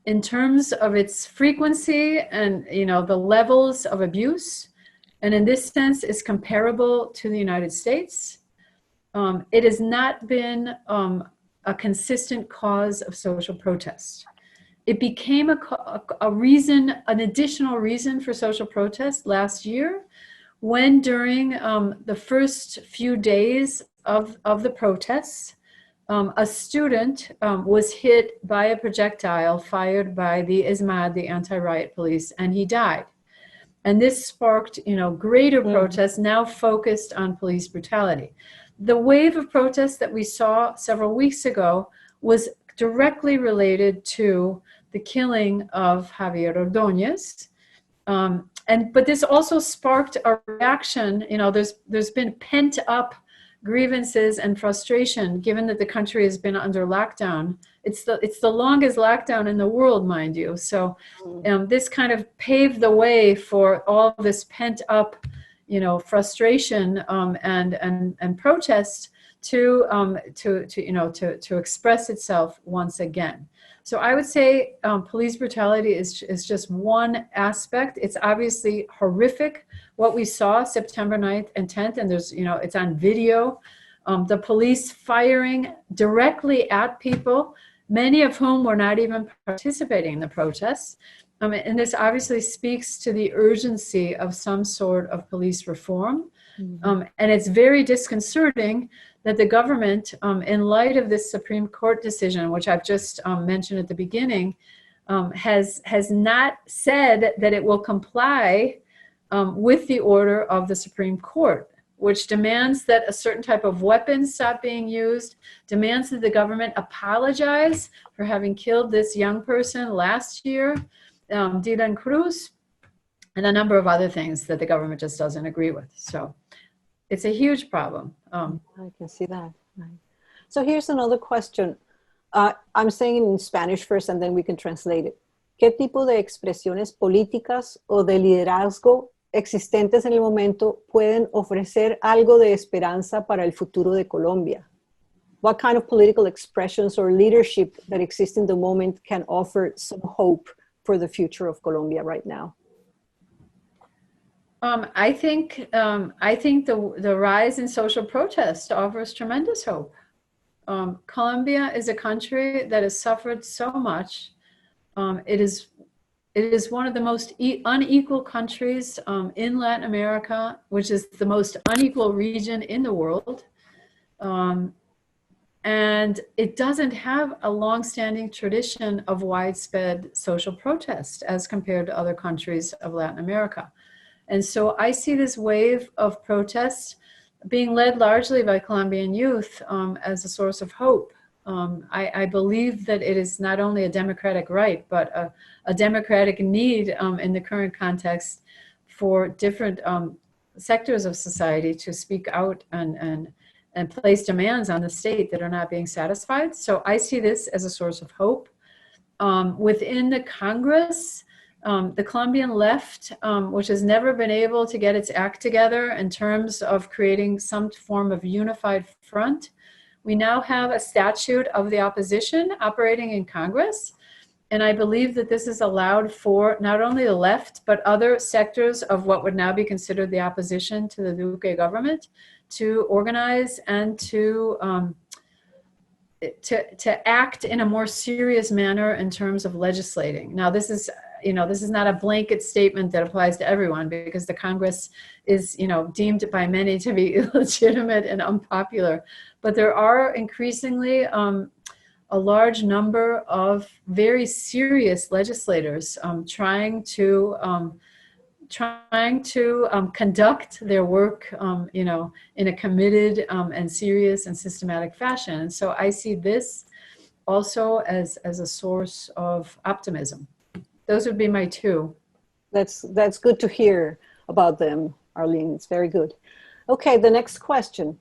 in terms of its frequency and, you know, the levels of abuse. And in this sense, is comparable to the United States. It has not been a consistent cause of social protest. It became a reason, an additional reason for social protest last year, when during the first few days of the protests, a student was hit by a projectile fired by the ISMAD, the anti-riot police, and he died. And this sparked, you know, greater protests now focused on police brutality. The wave of protests that we saw several weeks ago was directly related to the killing of Javier Ordóñez. But this also sparked a reaction. You know, there's been pent up grievances and frustration given that the country has been under lockdown. It's the longest lockdown in the world, mind you. So this kind of paved the way for all this pent up, you know, frustration and protest to express itself once again. So I would say police brutality is just one aspect. It's obviously horrific what we saw September 9th and 10th, and there's, you know, it's on video. The police firing directly at people, many of whom were not even participating in the protests. And this obviously speaks to the urgency of some sort of police reform. And it's very disconcerting that the government, in light of this Supreme Court decision, which I've just mentioned at the beginning, has not said that it will comply with the order of the Supreme Court, which demands that a certain type of weapons stop being used, demands that the government apologize for having killed this young person last year, Dylan Cruz, and a number of other things that the government just doesn't agree with. So it's a huge problem. I can see that. Right. So here's another question. I'm saying in Spanish first, and then we can translate it. ¿Qué tipo de expresiones políticas o de liderazgo existentes en el momento pueden ofrecer algo de esperanza para el futuro de Colombia? What kind of political expressions or leadership that exist in the moment can offer some hope for the future of Colombia right now? I think the rise in social protest offers tremendous hope. Colombia is a country that has suffered so much. It is one of the most unequal countries in Latin America, which is the most unequal region in the world. And it doesn't have a long-standing tradition of widespread social protest as compared to other countries of Latin America. And so I see this wave of protests being led largely by Colombian youth as a source of hope. I believe that it is not only a democratic right, but a democratic need in the current context for different sectors of society to speak out and place demands on the state that are not being satisfied. So I see this as a source of hope. Within the Congress, the Colombian left, which has never been able to get its act together in terms of creating some form of unified front, we now have a statute of the opposition operating in Congress. And I believe that this has allowed for not only the left, but other sectors of what would now be considered the opposition to the Duque government to organize and to act in a more serious manner in terms of legislating. Now, this is not a blanket statement that applies to everyone, because the Congress is, deemed by many to be illegitimate and unpopular. But there are increasingly a large number of very serious legislators trying to conduct their work, in a committed and serious and systematic fashion. And so I see this also as a source of optimism. Those would be my two. That's good to hear about them. Arlene. It's very good. Okay, the next question.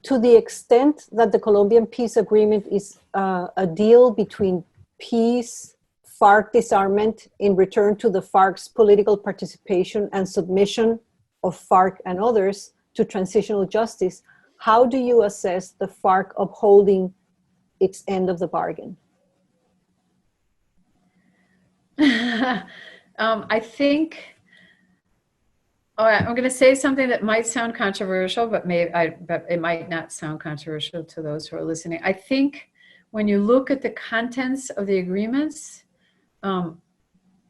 To the extent that the Colombian peace agreement is a deal between peace, FARC disarmament in return to the FARC's political participation and submission of FARC and others to transitional justice, how do you assess the FARC upholding its end of the bargain? I think, all right, I'm going to say something that might sound controversial, but but it might not sound controversial to those who are listening. I think when you look at the contents of the agreements,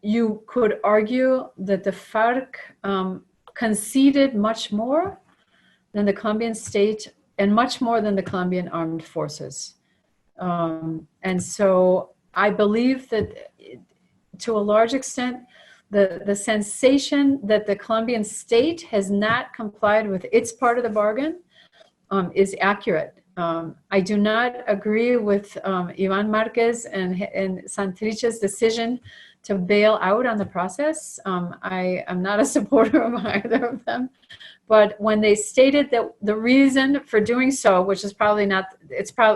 you could argue that the FARC conceded much more than the Colombian state and much more than the Colombian armed forces. And so I believe that to a large extent, the sensation that the Colombian state has not complied with its part of the bargain is accurate. I do not agree with Ivan Marquez and Santrich's decision to bail out on the process. I am not a supporter of either of them. But when they stated that the reason for doing so, which is probably not,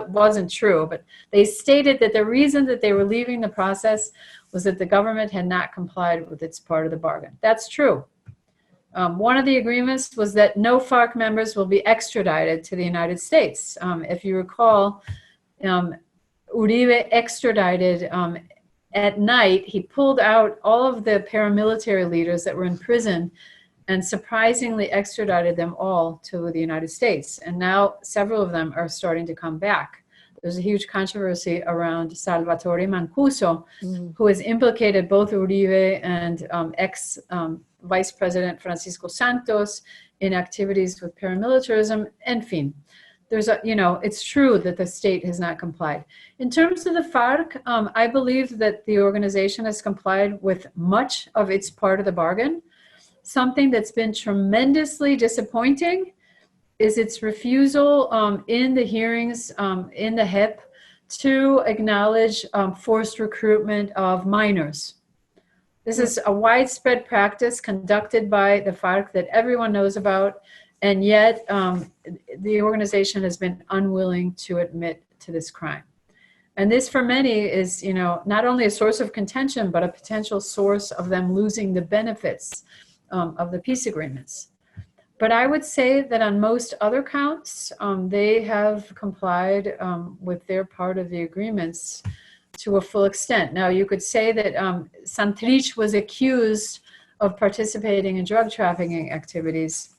wasn't true, but they stated that the reason that they were leaving the process was that the government had not complied with its part of the bargain. That's true. One of the agreements was that no FARC members will be extradited to the United States. If you recall, Uribe extradited at night. He pulled out all of the paramilitary leaders that were in prison and surprisingly extradited them all to the United States. And now several of them are starting to come back. There's a huge controversy around Salvatore Mancuso, who has implicated both Uribe and ex-Vice President Francisco Santos in activities with paramilitarism. En fin, there's a, it's true that the state has not complied. In terms of the FARC, I believe that the organization has complied with much of its part of the bargain. Something that's been tremendously disappointing is its refusal in the hearings in the HIP to acknowledge forced recruitment of minors. This is a widespread practice conducted by the FARC that everyone knows about, and yet the organization has been unwilling to admit to this crime. And this for many is, not only a source of contention, but a potential source of them losing the benefits of the peace agreements. But I would say that on most other counts, they have complied with their part of the agreements to a full extent. Now, you could say that Santrich was accused of participating in drug trafficking activities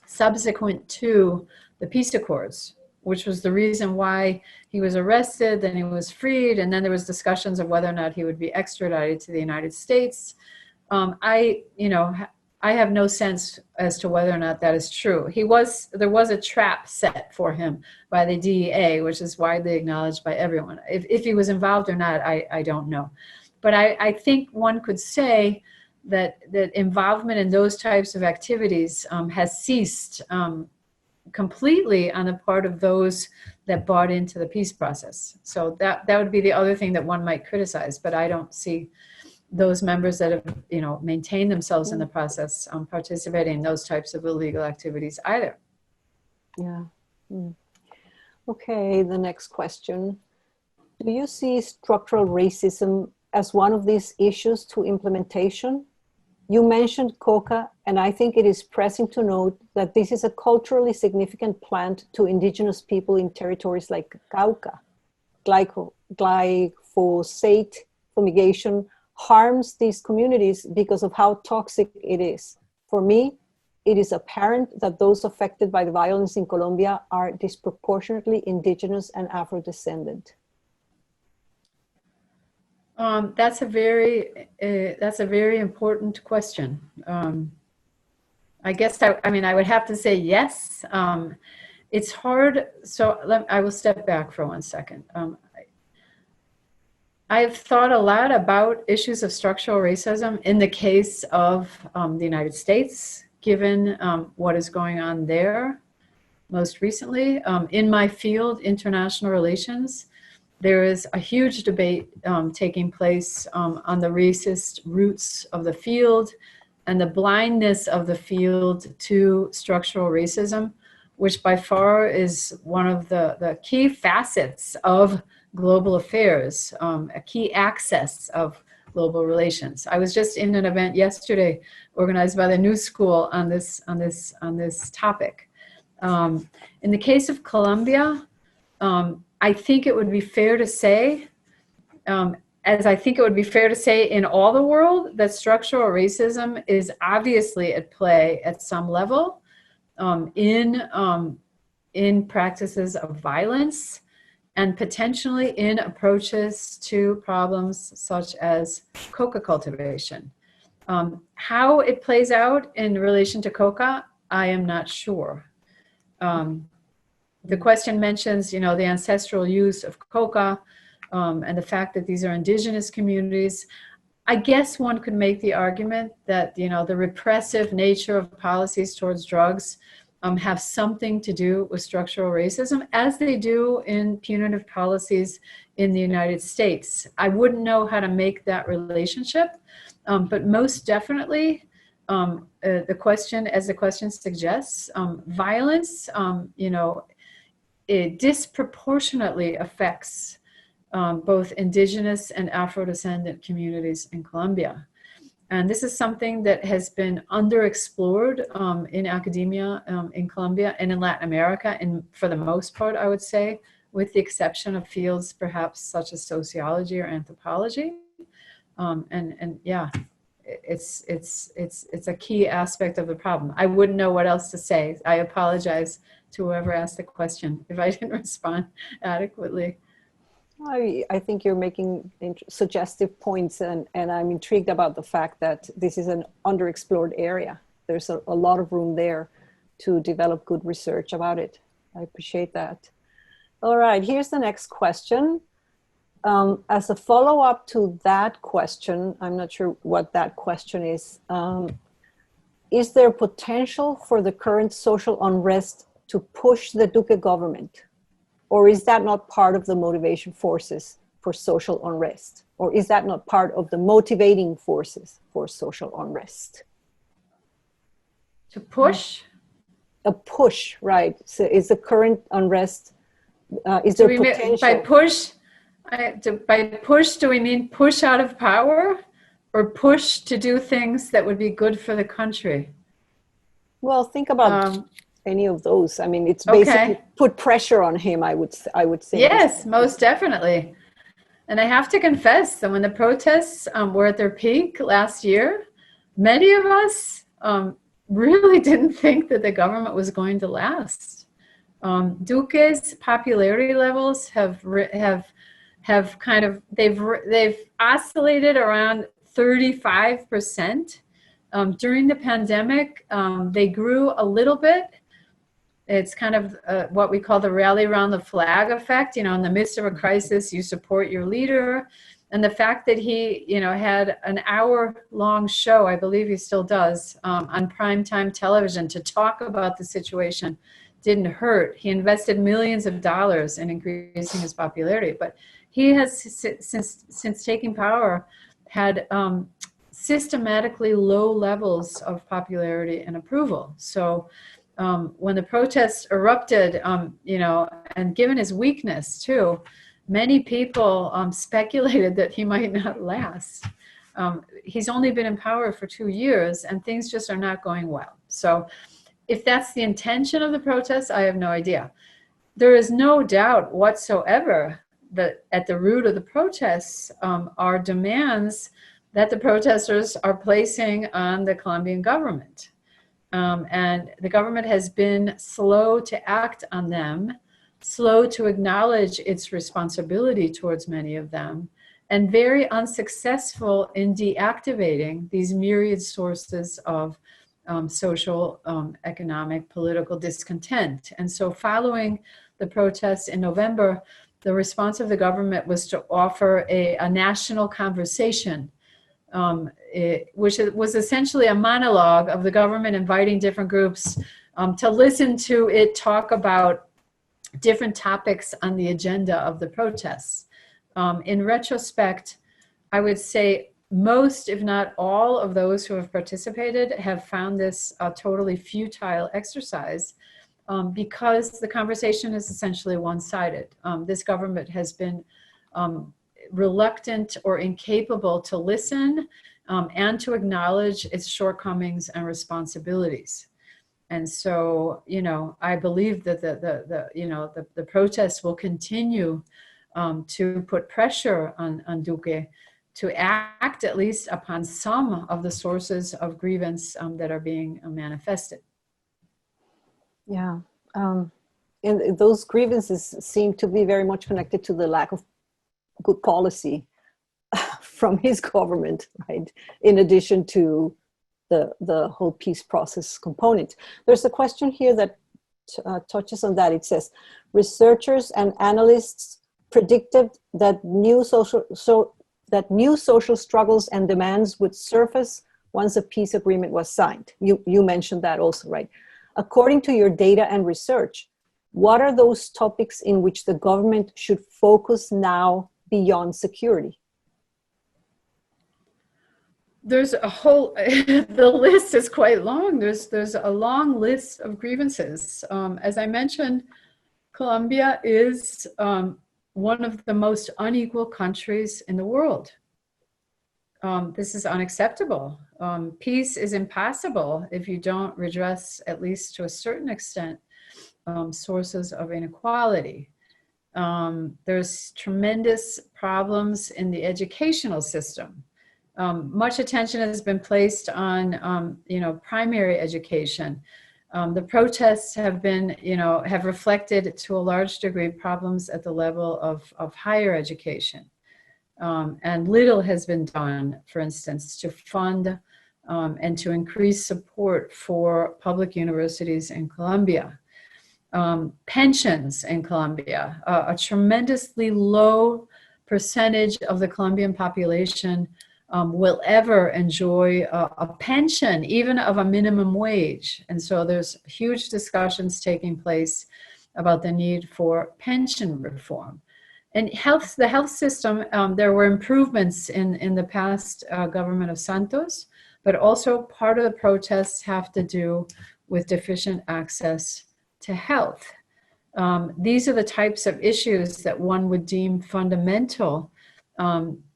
subsequent to the peace accords, which was the reason why he was arrested, then he was freed, and then there was discussions of whether or not he would be extradited to the United States. I have no sense as to whether or not that is true. There was a trap set for him by the DEA, which is widely acknowledged by everyone. If he was involved or not, I don't know. But I think one could say that involvement in those types of activities has ceased completely on the part of those that bought into the peace process. So that would be the other thing that one might criticize, but I don't see those members that have, maintained themselves in the process participating in those types of illegal activities either. Yeah. Okay, the next question. Do you see structural racism as one of these issues to implementation? You mentioned coca, and I think it is pressing to note that this is a culturally significant plant to indigenous people in territories like Cauca. Glyphosate fumigation harms these communities because of how toxic it is. For me, it is apparent that those affected by the violence in Colombia are disproportionately indigenous and Afro-descendant. That's a very important question. I guess I would have to say yes. It's hard. So I will step back for 1 second. I've thought a lot about issues of structural racism in the case of the United States, given what is going on there most recently. In my field, international relations, there is a huge debate taking place on the racist roots of the field, and the blindness of the field to structural racism, which by far is one of the key facets of global affairs, a key axis of global relations. I was just in an event yesterday organized by the New School on this topic. In the case of Colombia, I think it would be fair to say, as I think it would be fair to say in all the world, that structural racism is obviously at play at some level in practices of violence and potentially in approaches to problems such as coca cultivation. How it plays out in relation to coca, I am not sure. The question mentions, the ancestral use of coca and the fact that these are indigenous communities. I guess one could make the argument that, the repressive nature of policies towards drugs have something to do with structural racism, as they do in punitive policies in the United States. I wouldn't know how to make that relationship, but most definitely, the question suggests, violence, it disproportionately affects both indigenous and Afro-descendant communities in Colombia. And this is something that has been underexplored in academia in Colombia and in Latin America, and for the most part, I would say, with the exception of fields perhaps such as sociology or anthropology. And yeah, it's a key aspect of the problem. I wouldn't know what else to say. I apologize to whoever asked the question if I didn't respond adequately. I think you're making suggestive points, and I'm intrigued about the fact that this is an underexplored area. There's a lot of room there to develop good research about it. I appreciate that. All right, here's the next question. As a follow-up to that question, I'm not sure what that question is there potential for the current social unrest to push the Duque government? Or is that not part of the motivation forces for social unrest? Or is that not part of the motivating forces for social unrest? To push? A push, right. So is the current unrest, is there potential? By push, do we mean push out of power or push to do things that would be good for the country? Well, think about any of those. I mean, it's basically put pressure on him, I would say. Yes, most definitely. And I have to confess that when the protests were at their peak last year, many of us really didn't think that the government was going to last. Duque's popularity levels have kind of, they've oscillated around 35%. During the pandemic, they grew a little bit. It's kind of what we call the rally around the flag effect. In the midst of a crisis, you support your leader. And the fact that he, had an hour-long show, I believe he still does, on primetime television to talk about the situation didn't hurt. He invested millions of dollars in increasing his popularity. But he has, since taking power, had systematically low levels of popularity and approval. So when the protests erupted, and given his weakness too, many people speculated that he might not last. He's only been in power for 2 years and things just are not going well. So if that's the intention of the protests, I have no idea. There is no doubt whatsoever that at the root of the protests are demands that the protesters are placing on the Colombian government. And the government has been slow to act on them, slow to acknowledge its responsibility towards many of them, and very unsuccessful in deactivating these myriad sources of social, economic, political discontent. And so following the protests in November, the response of the government was to offer a national conversation, which was essentially a monologue of the government inviting different groups to listen to it talk about different topics on the agenda of the protests. In retrospect, I would say most, if not all, of those who have participated have found this a totally futile exercise because the conversation is essentially one-sided. This government has been reluctant or incapable to listen and to acknowledge its shortcomings and responsibilities. And so, you know, I believe that the protests will continue to put pressure on Duque to act at least upon some of the sources of grievance that are being manifested. Yeah, and those grievances seem to be very much connected to the lack of good policy from his government, right? In addition to the whole peace process component. There's a question here that touches on that. It says, researchers and analysts predicted that new social struggles and demands would surface once a peace agreement was signed. You mentioned that also, right? According to your data and research, what are those topics in which the government should focus now beyond security? There's a whole, the list is quite long. There's a long list of grievances. As I mentioned, Colombia is one of the most unequal countries in the world. This is unacceptable. Peace is impossible if you don't redress, at least to a certain extent, sources of inequality. There's tremendous problems in the educational system. Much attention has been placed on, primary education. The protests have been, have reflected to a large degree problems at the level of higher education. And little has been done, for instance, to fund and to increase support for public universities in Colombia. Pensions in Colombia, a tremendously low percentage of the Colombian population will ever enjoy a pension, even of a minimum wage. And so there's huge discussions taking place about the need for pension reform. And the health system, there were improvements in the past government of Santos, but also part of the protests have to do with deficient access to health. These are the types of issues that one would deem fundamental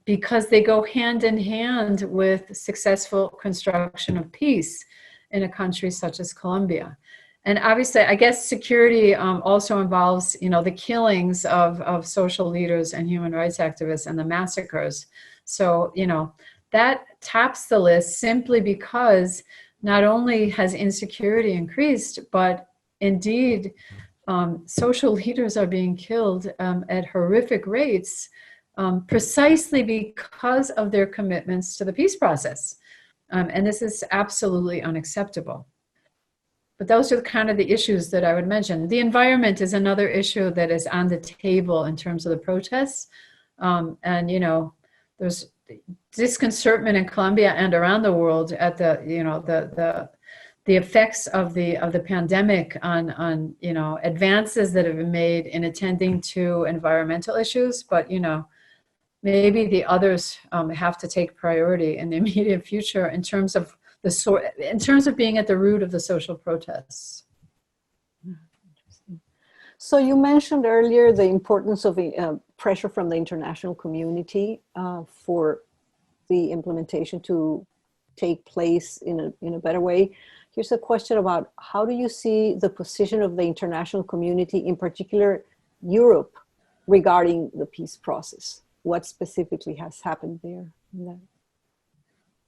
because they go hand in hand with successful construction of peace in a country such as Colombia. And obviously, I guess security also involves, the killings of social leaders and human rights activists and the massacres. So, that tops the list simply because not only has insecurity increased, but indeed, social leaders are being killed at horrific rates precisely because of their commitments to the peace process. And this is absolutely unacceptable. But those are kind of the issues that I would mention. The environment is another issue that is on the table in terms of the protests. And, there's disconcertment in Colombia and around the world at the effects of the pandemic on advances that have been made in attending to environmental issues. But, maybe the others have to take priority in the immediate future in terms of being at the root of the social protests. So you mentioned earlier the importance of pressure from the international community for the implementation to take place in a better way. Here's a question about how do you see the position of the international community, in particular Europe, regarding the peace process? What specifically has happened there?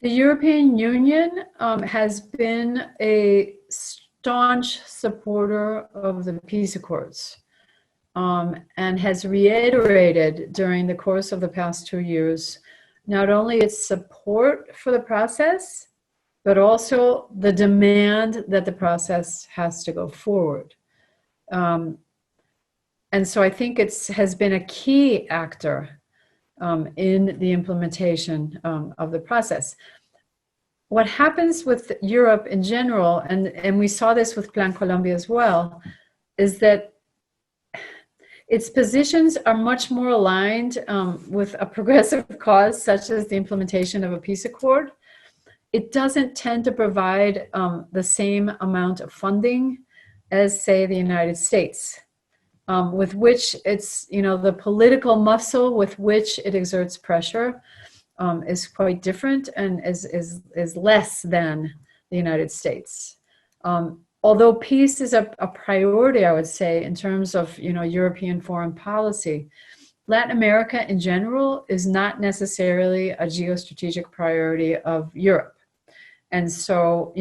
The European Union has been a staunch supporter of the peace accords and has reiterated during the course of the past 2 years not only its support for the process, but also the demand that the process has to go forward. And so I think it has been a key actor in the implementation of the process. What happens with Europe in general, and we saw this with Plan Colombia as well, is that its positions are much more aligned with a progressive cause, such as the implementation of a peace accord. It doesn't tend to provide the same amount of funding as, say, the United States, with which it's, the political muscle with which it exerts pressure is quite different and is less than the United States. Although peace is a priority, I would say, in terms of, European foreign policy, Latin America in general is not necessarily a geostrategic priority of Europe. And so,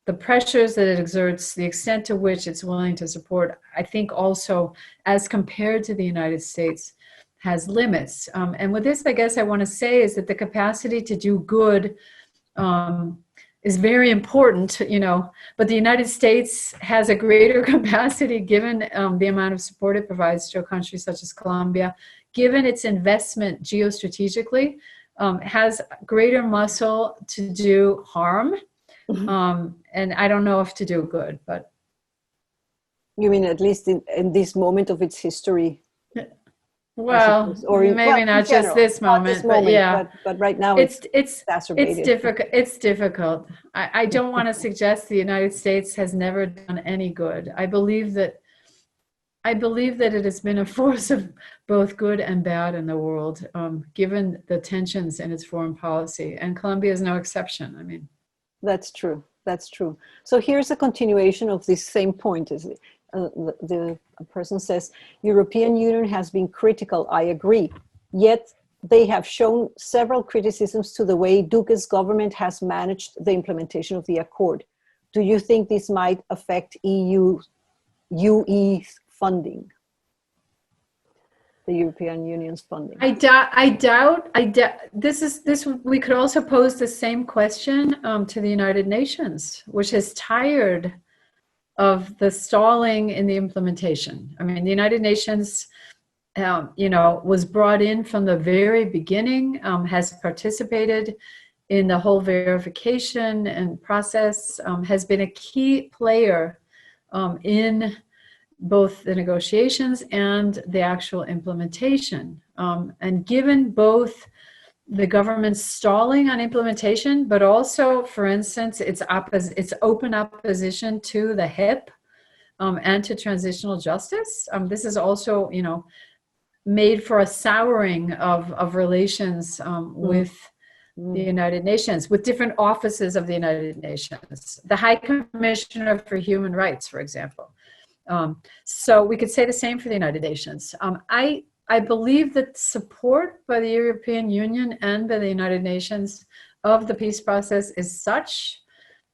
the pressures that it exerts, the extent to which it's willing to support, I think also, as compared to the United States, has limits. And with this, I guess I want to say is that the capacity to do good is very important, but the United States has a greater capacity given the amount of support it provides to a country such as Colombia, given its investment geostrategically, has greater muscle to do harm. And I don't know if to do good, but. You mean at least in this moment of its history? Well, or maybe not just this moment, but yeah. But right now it's exacerbated. It's difficult. I don't want to suggest the United States has never done any good. I believe that it has been a force of both good and bad in the world, given the tensions in its foreign policy, and Colombia is no exception. I mean, that's true. That's true. So here's a continuation of this same point. Is the person says, European Union has been critical, I agree, yet they have shown several criticisms to the way Duque's government has managed the implementation of the accord. Do you think this might affect UE funding, the European Union's funding? I doubt. We could also pose the same question to the United Nations, which is tired of the stalling in the implementation. I mean, the United Nations, was brought in from the very beginning, has participated in the whole verification and process, has been a key player in both the negotiations and the actual implementation. And given both the government's stalling on implementation, but also, for instance, its open opposition to the HIP and to transitional justice. This is also, made for a souring of relations with the United Nations, with different offices of the United Nations. The High Commissioner for Human Rights, for example. So we could say the same for the United Nations. I believe that support by the European Union and by the United Nations of the peace process is such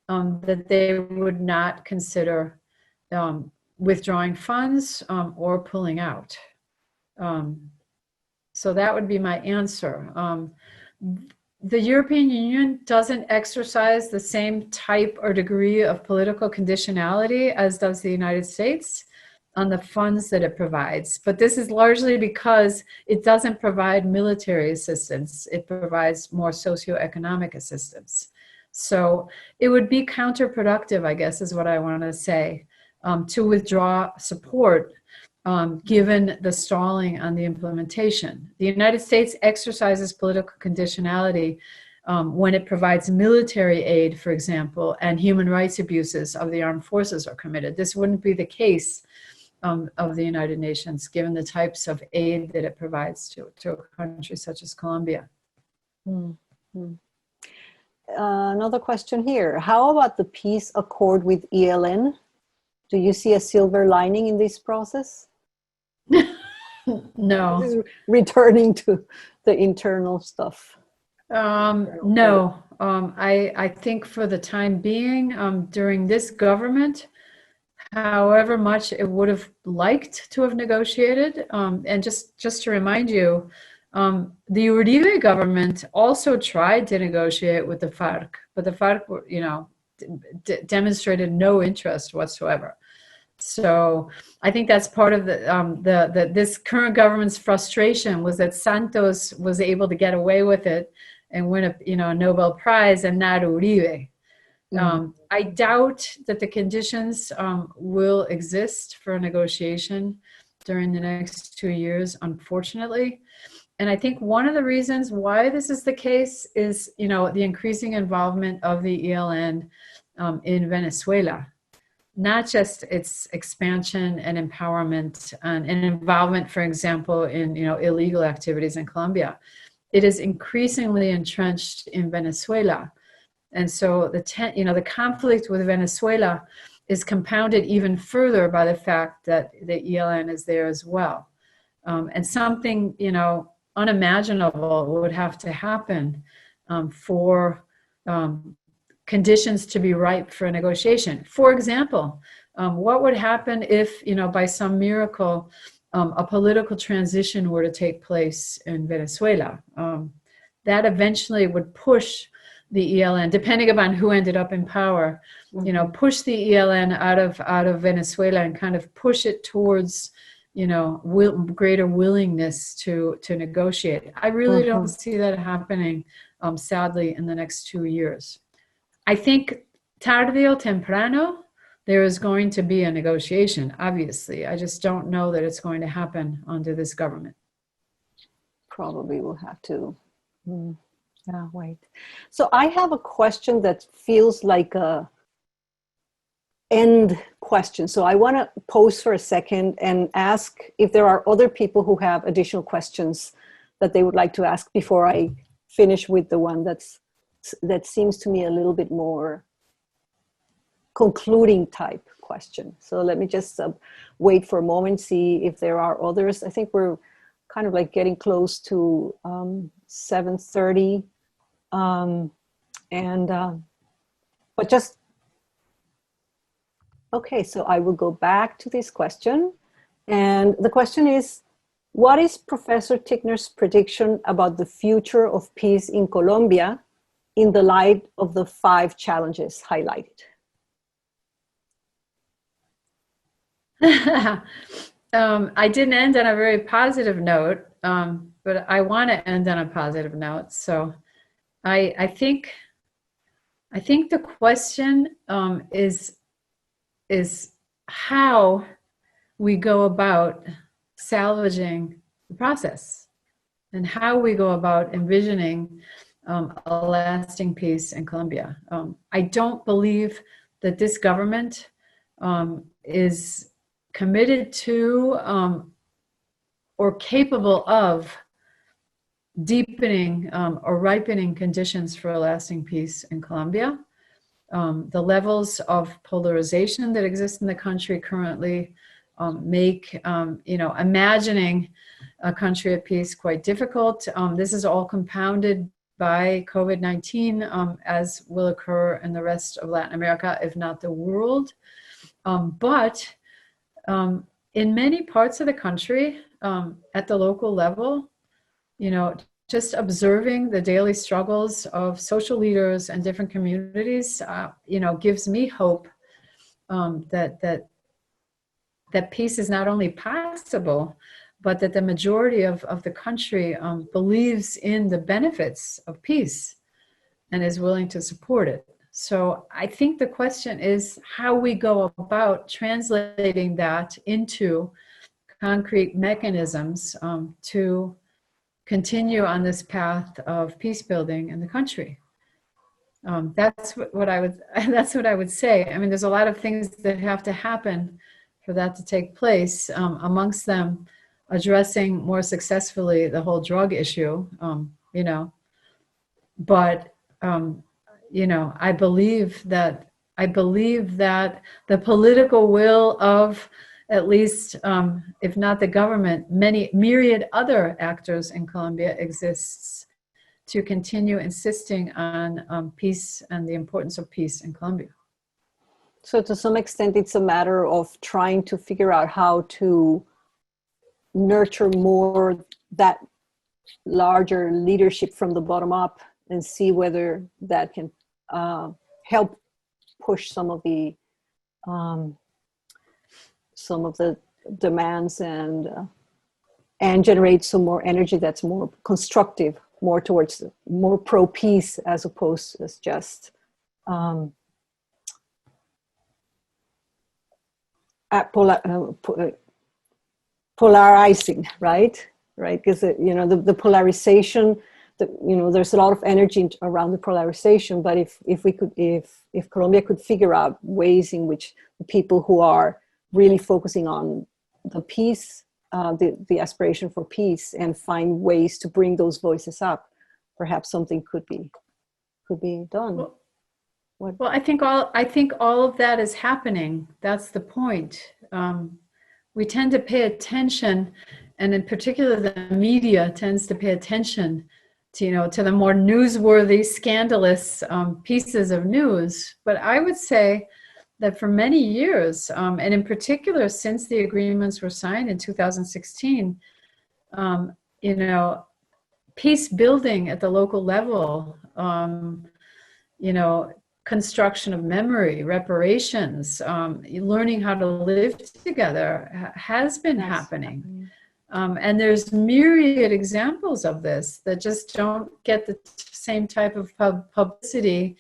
that they would not consider withdrawing funds or pulling out. So that would be my answer. The European Union doesn't exercise the same type or degree of political conditionality as does the United States on the funds that it provides. But this is largely because it doesn't provide military assistance. It provides more socioeconomic assistance. So it would be counterproductive, I guess, is what I want to say, to withdraw support given the stalling on the implementation. The United States exercises political conditionality when it provides military aid, for example, and human rights abuses of the armed forces are committed. This wouldn't be the case of the United Nations, given the types of aid that it provides to a country such as Colombia. Another question here. How about the peace accord with ELN? Do you see a silver lining in this process? No. This is returning to the internal stuff. No. I think for the time being, during this government, however much it would have liked to have negotiated, and just to remind you, the Uribe government also tried to negotiate with the FARC, but the FARC, demonstrated no interest whatsoever. So I think that's part of this current government's frustration, was that Santos was able to get away with it and win a Nobel Prize, and not Uribe. I doubt that the conditions will exist for a negotiation during the next 2 years, unfortunately. And I think one of the reasons why this is the case is, you know, the increasing involvement of the ELN in Venezuela. Not just its expansion and empowerment and involvement, for example, in, you know, illegal activities in Colombia. It is increasingly entrenched in Venezuela. And so the conflict with Venezuela is compounded even further by the fact that the ELN is there as well. And something, you know, unimaginable would have to happen for conditions to be ripe for a negotiation. For example, what would happen if, you know, by some miracle, a political transition were to take place in Venezuela? That eventually would push the ELN, depending upon who ended up in power, you know, push the ELN out of Venezuela and kind of push it towards, you know, greater willingness to negotiate. I really don't see that happening, sadly, in the next 2 years. I think tarde o temprano, there is going to be a negotiation, obviously. I just don't know that it's going to happen under this government. Probably will have to. Yeah, wait. So I have a question that feels like a end question. So I want to pause for a second and ask if there are other people who have additional questions that they would like to ask before I finish with the one that seems to me a little bit more concluding type question. So let me just wait for a moment, see if there are others. I think we're kind of like getting close to 7:30. But just, okay, so I will go back to this question. And the question is, what is Professor Tickner's prediction about the future of peace in Colombia in the light of the 5 challenges highlighted? I didn't end on a very positive note, but I want to end on a positive note. So I think the question is how we go about salvaging the process and how we go about envisioning a lasting peace in Colombia. I don't believe that this government is committed to or capable of deepening or ripening conditions for a lasting peace in Colombia. The levels of polarization that exist in the country currently make imagining a country at peace quite difficult. This is all compounded by COVID-19, as will occur in the rest of Latin America, if not the world. But in many parts of the country, at the local level, just observing the daily struggles of social leaders and different communities, gives me hope that peace is not only possible, but that the majority of the country believes in the benefits of peace and is willing to support it. So I think the question is how we go about translating that into concrete mechanisms to continue on this path of peace building in the country. That's what I would say. I mean, there's a lot of things that have to happen for that to take place. Amongst them, addressing more successfully the whole drug issue. I believe that the political will of at least, if not the government, many myriad other actors in Colombia exists to continue insisting on peace and the importance of peace in Colombia. So to some extent, it's a matter of trying to figure out how to nurture more that larger leadership from the bottom up and see whether that can help push some of the demands and generate some more energy that's more constructive, more towards more pro-peace as opposed to just polarizing, right? Right, because you know the polarization. You know, there's a lot of energy around the polarization. But if Colombia could figure out ways in which the people who are really focusing on the peace, the aspiration for peace, and find ways to bring those voices up, perhaps something could be done. Well, I think all of that is happening. That's the point. We tend to pay attention, and in particular, the media tends to pay attention to, you know, to the more newsworthy, scandalous pieces of news. But I would say that for many years, and in particular since the agreements were signed in 2016, you know, peace building at the local level, you know, construction of memory, reparations, learning how to live together has been happening. And there's myriad examples of this that just don't get the same type of publicity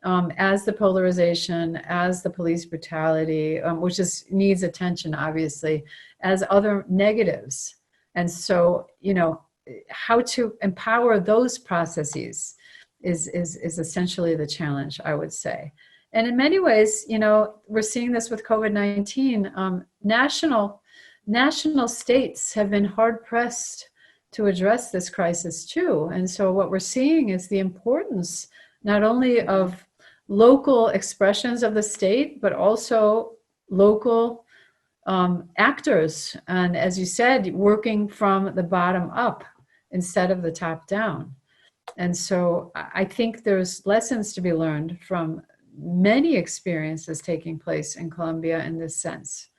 as the polarization, as the police brutality, which needs attention, obviously, as other negatives. And so, you know, how to empower those processes is essentially the challenge, I would say. And in many ways, you know, we're seeing this with COVID-19. National states have been hard pressed to address this crisis too. And so what we're seeing is the importance not only of local expressions of the state, but also local actors. And as you said, working from the bottom up instead of the top down. And so I think there's lessons to be learned from many experiences taking place in Colombia in this sense.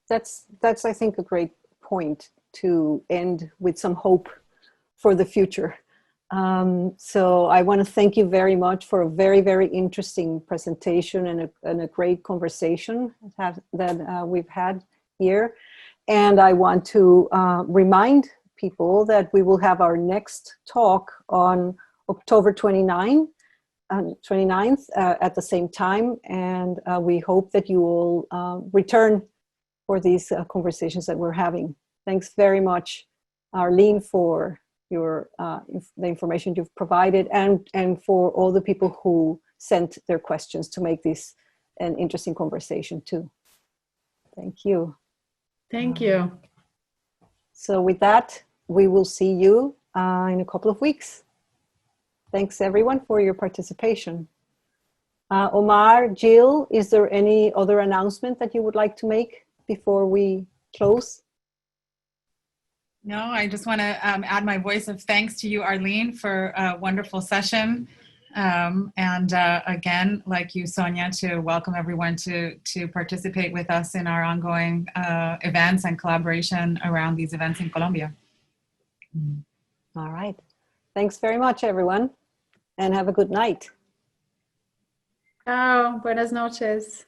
That's I think a great point to end with some hope for the future. So I want to thank you very much for a very, very interesting presentation and a great conversation that we've had here. And I want to remind people that we will have our next talk on October 29th at the same time. And we hope that you will return for these conversations that we're having. Thanks very much, Arlene, for your the information you've provided, and for all the people who sent their questions to make this an interesting conversation too. Thank you. Thank you. So with that, we will see you in a couple of weeks. Thanks everyone for your participation. Omar, Jill, is there any other announcement that you would like to make before we close? No, I just want to add my voice of thanks to you, Arlene, for a wonderful session. And again, like you, Sonia, to welcome everyone to participate with us in our ongoing events and collaboration around these events in Colombia. All right. Thanks very much, everyone, and have a good night. Chao, buenas noches.